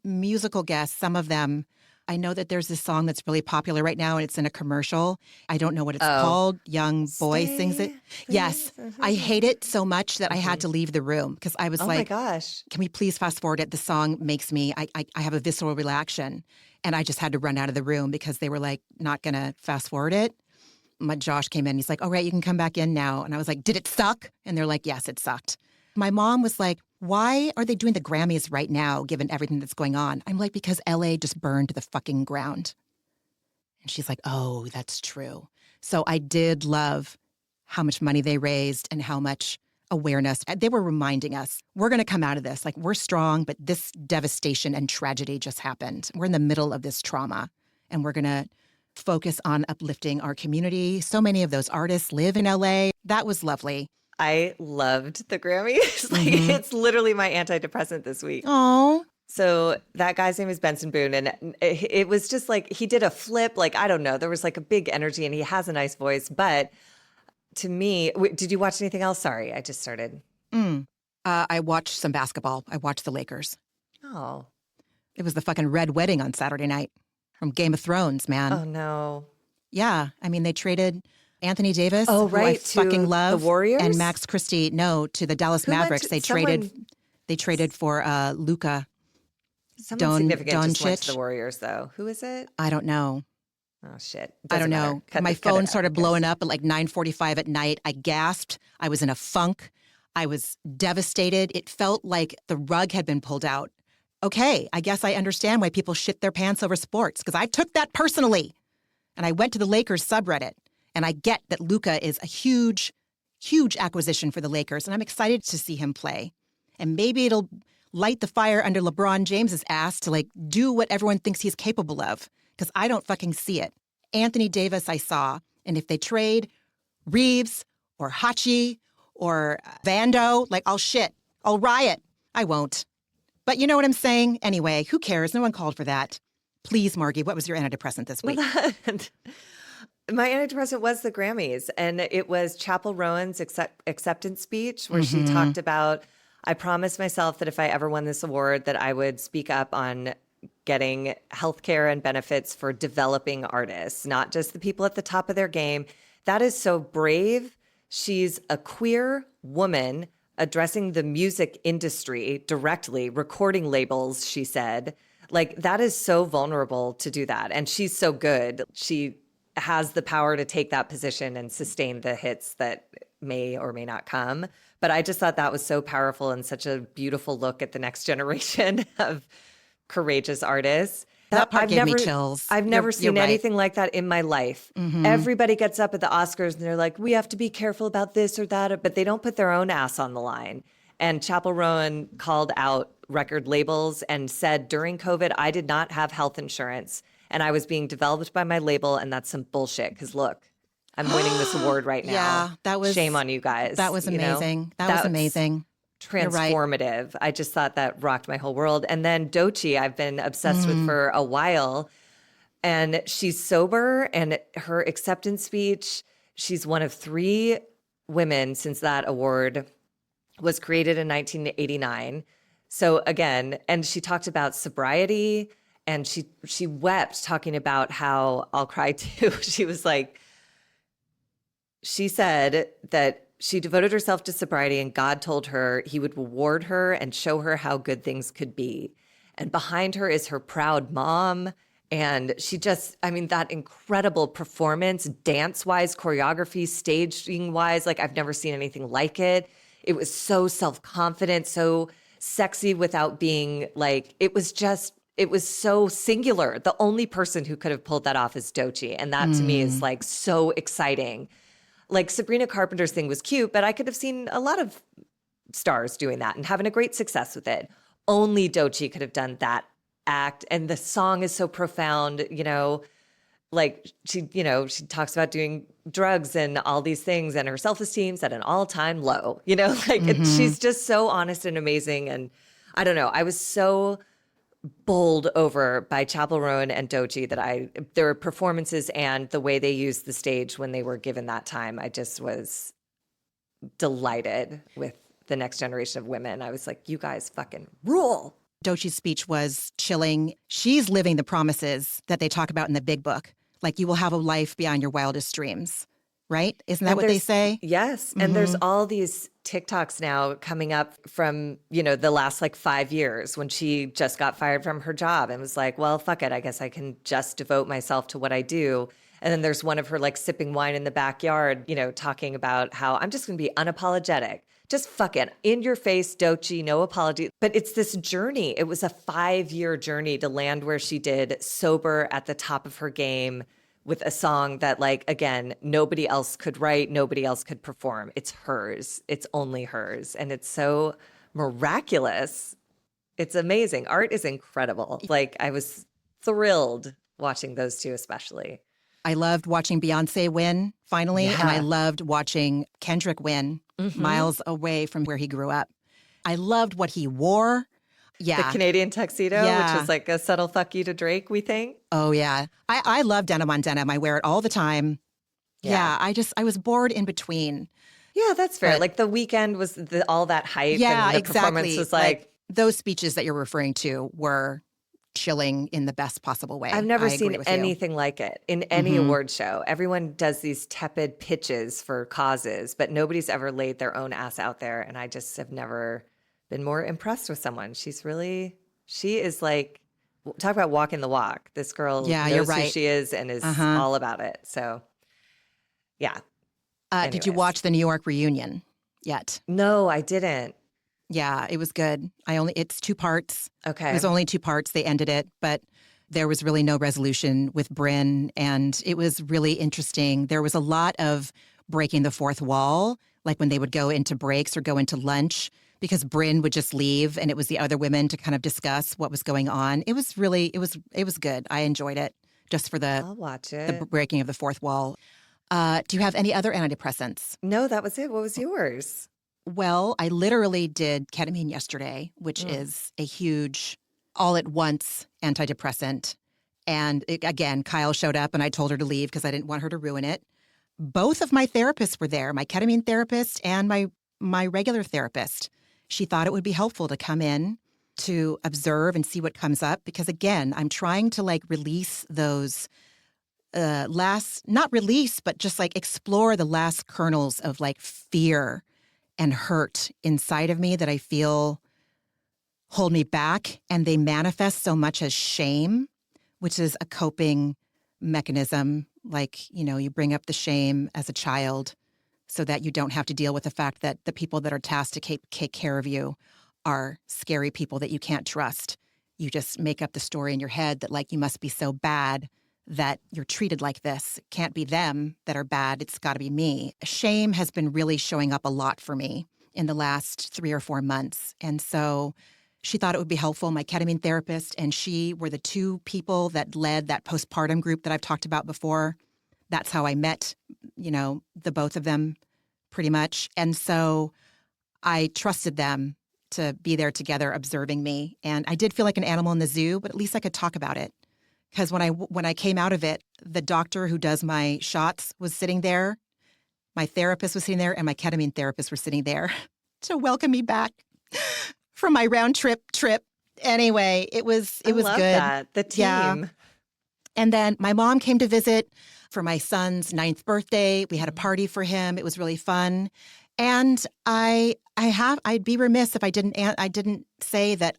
musical guests, some of them. I know that there's this song that's really popular right now, and it's in a commercial. I don't know what it's called. Young Boy sings it. Yes. I hate it so much that I had to leave the room because I was like, oh my gosh, can we please fast forward it? The song makes me, I have a visceral reaction. And I just had to run out of the room because they were like, not going to fast forward it. Josh came in. He's like, all right, you can come back in now. And I was like, did it suck? And they're like, yes, it sucked. My mom was like, why are they doing the Grammys right now, given everything that's going on? I'm like, because LA just burned to the fucking ground. And she's like, oh, that's true. So I did love how much money they raised and how much awareness. They were reminding us, we're going to come out of this. Like, we're strong, but this devastation and tragedy just happened. We're in the middle of this trauma, and we're going to focus on uplifting our community. So many of those artists live in LA. That was lovely. I loved the Grammys. It's literally my antidepressant this week. Oh. So that guy's name is Benson Boone. And it was just like, he did a flip. Like, I don't know. There was like a big energy and he has a nice voice. But to me, did you watch anything else? Sorry, I just started. I watched some basketball. I watched the Lakers. Oh. It was the fucking red wedding on Saturday night from Game of Thrones, man. Oh, no. Yeah. I mean, they traded Anthony Davis, who I to fucking love, the Warriors, and Max Christie. No, to the Dallas Mavericks. They traded for Luka. Someone significant just went to the Warriors, though. Who is it? I don't know. Oh shit! I don't know. My phone started blowing up at like 9:45 at night. I gasped. I was in a funk. I was devastated. It felt like the rug had been pulled out. Okay, I guess I understand why people shit their pants over sports because I took that personally, and I went to the Lakers subreddit. And I get that Luka is a huge, huge acquisition for the Lakers, and I'm excited to see him play. And maybe it'll light the fire under LeBron James's ass to like do what everyone thinks he's capable of, because I don't fucking see it. Anthony Davis I saw, and if they trade Reeves or Hachi or Vando, like I'll riot. I won't. But you know what I'm saying? Anyway, who cares? No one called for that. Please, Margie, what was your antidepressant this week? My antidepressant was the Grammys, and it was Chappell Rowan's acceptance speech where she talked about, I promised myself that if I ever won this award that I would speak up on getting healthcare and benefits for developing artists, not just the people at the top of their game. That is so brave. She's a queer woman addressing the music industry directly, recording labels, she said. Like, that is so vulnerable to do that. And she's so good. She has the power to take that position and sustain the hits that may or may not come. But I just thought that was so powerful and such a beautiful look at the next generation of courageous artists. That part gave me chills. I've never You're seen right. anything like that in my life. Everybody gets up at the Oscars and they're like, we have to be careful about this or that, but they don't put their own ass on the line. And Chappell Rowan called out record labels and said, during COVID, I did not have health insurance and I was being developed by my label, and that's some bullshit. Because look, I'm winning this award right now. Yeah, that was shame on you guys. That was amazing. That was amazing. Transformative. Right. I just thought that rocked my whole world. And then Doechii, I've been obsessed with for a while. And she's sober, and her acceptance speech, she's one of 3 women since that award was created in 1989. So again, and she talked about sobriety, and she wept talking about how, I'll cry too. She was like, she said that she devoted herself to sobriety, and God told her he would reward her and show her how good things could be. And behind her is her proud mom. And she just, I mean, that incredible performance, dance-wise, choreography, staging-wise, like I've never seen anything like it. It was so self-confident, so sexy without being like, it was so singular. The only person who could have pulled that off is Doechii. And that to me is like so exciting. Like Sabrina Carpenter's thing was cute, but I could have seen a lot of stars doing that and having a great success with it. Only Doechii could have done that act. And the song is so profound, you know, like she talks about doing drugs and all these things, and her self-esteem's at an all-time low, you know, like she's just so honest and amazing. And I don't know, I was so bowled over by Chappell Rowan and Doechii that their performances and the way they used the stage when they were given that time, I just was delighted with the next generation of women. I was like, you guys fucking rule. Doechii's speech was chilling. She's living the promises that they talk about in the big book. Like, you will have a life beyond your wildest dreams, right? Isn't that what they say? Yes. And there's all these TikToks now coming up from, you know, the last like 5 years when she just got fired from her job and was like, well, fuck it. I guess I can just devote myself to what I do. And then there's one of her like sipping wine in the backyard, you know, talking about how I'm just going to be unapologetic. Just fucking in your face, Doechii, no apology. But it's this journey. It was a 5-year journey to land where she did, sober at the top of her game, with a song that, like, again, nobody else could write, nobody else could perform. It's hers. It's only hers. And it's so miraculous. It's amazing. Art is incredible. Like, I was thrilled watching those two especially. I loved watching Beyonce win, finally, and I loved watching Kendrick win, miles away from where he grew up. I loved what he wore. Yeah. The Canadian tuxedo, which is like a subtle fuck you to Drake, we think. Oh, yeah. I love denim on denim. I wear it all the time. Yeah, I was bored in between. Yeah, that's fair. But, like, the weekend was all that hype, and the performance was like those speeches that you're referring to were chilling in the best possible way. I've never seen anything like it in any award show. Everyone does these tepid pitches for causes, but nobody's ever laid their own ass out there. And I just have never been more impressed with someone. She is like, talk about walking the walk. This girl knows who she is and is all about it. So, yeah. Did you watch the New York reunion yet? No, I didn't. Yeah, it was good. It's 2 parts. Okay. It was only 2 parts. They ended it, but there was really no resolution with Bryn, and it was really interesting. There was a lot of breaking the fourth wall, like when they would go into breaks or go into lunch, because Bryn would just leave, and it was the other women to kind of discuss what was going on. It was good. I enjoyed it just for I'll watch it. the breaking of the fourth wall. Do you have any other antidepressants? No, that was it. What was yours? Well, I literally did ketamine yesterday, which is a huge all-at-once antidepressant. And again, Kyle showed up and I told her to leave because I didn't want her to ruin it. Both of my therapists were there, my ketamine therapist and my regular therapist. She thought it would be helpful to come in to observe and see what comes up because, again, I'm trying to like release those not release, but just like explore the last kernels of like fear and hurt inside of me that I feel hold me back, and they manifest so much as shame, which is a coping mechanism Like, you bring up the shame as a child so that you don't have to deal with the fact that the people that are tasked to take care of you are scary people that you can't trust. You just make up the story in your head that, like, you must be so bad that you're treated like this. It can't be them that are bad. It's got to be me. Shame has been really showing up a lot for me in the last 3 or 4 months. And so she thought it would be helpful. My ketamine therapist and she were the two people that led that postpartum group that I've talked about before. That's how I met, the both of them pretty much. And so I trusted them to be there together observing me. And I did feel like an animal in the zoo, but at least I could talk about it. Because when I came out of it, the doctor who does my shots was sitting there, my therapist was sitting there, and my ketamine therapist were sitting there to welcome me back from my round trip. Anyway, it was I love good. That. The team. Yeah. And then my mom came to visit for my son's 9th birthday. We had a party for him. It was really fun. And I'd be remiss if I didn't say that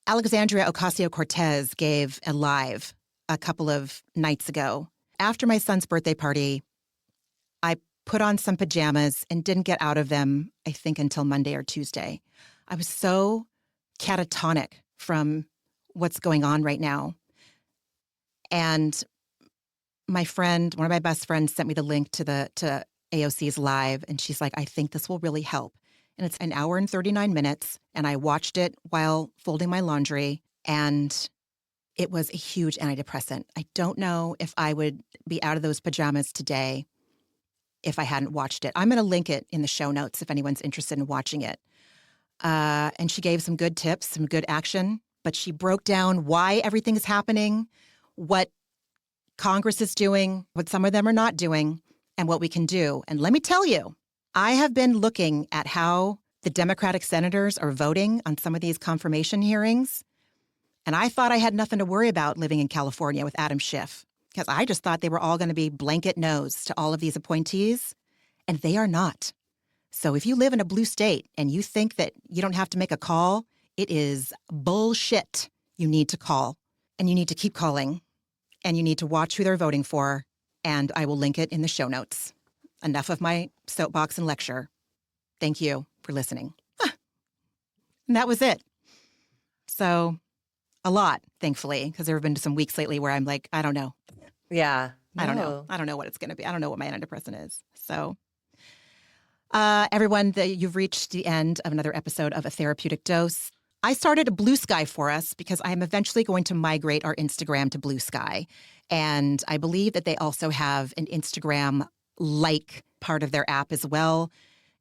Alexandria Ocasio-Cortez gave a live a couple of nights ago. After my son's birthday party, I put on some pajamas and didn't get out of them, I think, until Monday or Tuesday. I was so catatonic from what's going on right now. And my friend, one of my best friends, sent me the link to AOC's live, and she's like, I think this will really help. And it's an hour and 39 minutes, and I watched it while folding my laundry, and it was a huge antidepressant. I don't know if I would be out of those pajamas today if I hadn't watched it. I'm going to link it in the show notes if anyone's interested in watching it. And she gave some good tips, some good action, but she broke down why everything is happening, what Congress is doing, what some of them are not doing, and what we can do. And let me tell you, I have been looking at how the Democratic senators are voting on some of these confirmation hearings, and I thought I had nothing to worry about living in California with Adam Schiff, because I just thought they were all going to be blanket no's to all of these appointees, and they are not. So if you live in a blue state and you think that you don't have to make a call, it is bullshit. You need to call, and you need to keep calling, and you need to watch who they're voting for, and I will link it in the show notes. Enough of my soapbox and lecture. Thank you for listening. And that was it. So a lot, thankfully, because there have been some weeks lately where I'm like, I don't know. Yeah. I don't know. I don't know what it's going to be. I don't know what my antidepressant is. So everyone, you've reached the end of another episode of A Therapeutic Dose. I started a Bluesky for us because I'm eventually going to migrate our Instagram to Bluesky. And I believe that they also have an Instagram-like part of their app as well.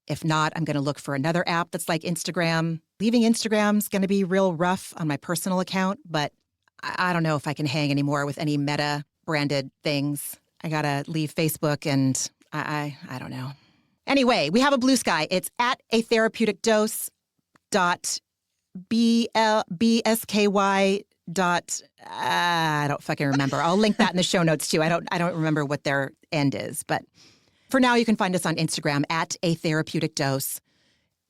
If not, I'm going to look for another app that's like Instagram. Leaving Instagram's going to be real rough on my personal account, but I don't know if I can hang anymore with any Meta-branded things. I got to leave Facebook, and I don't know. Anyway, we have a Bluesky. It's at A Therapeutic Dose .bsky. I don't fucking remember. I'll link that in the show notes too. I don't remember what their end is, but for now you can find us on Instagram at A Therapeutic Dose,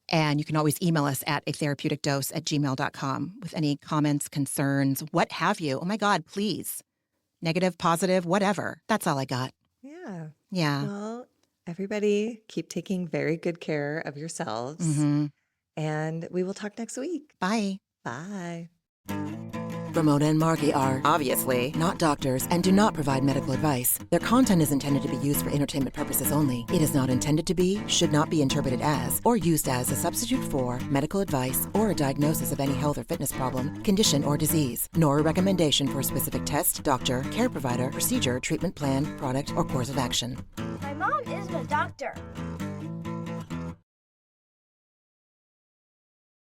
and you can always email us at atherapeuticdose@gmail.com with any comments, concerns, what have you. Oh my God, please. Negative, positive, whatever. That's all I got. Yeah. Yeah. Well, everybody keep taking very good care of yourselves, and we will talk next week. Bye. Bye. Ramona and Margie are, obviously, not doctors and do not provide medical advice. Their content is intended to be used for entertainment purposes only. It is not intended to be, should not be interpreted as, or used as a substitute for medical advice or a diagnosis of any health or fitness problem, condition, or disease, nor a recommendation for a specific test, doctor, care provider, procedure, treatment plan, product, or course of action. My mom is a doctor.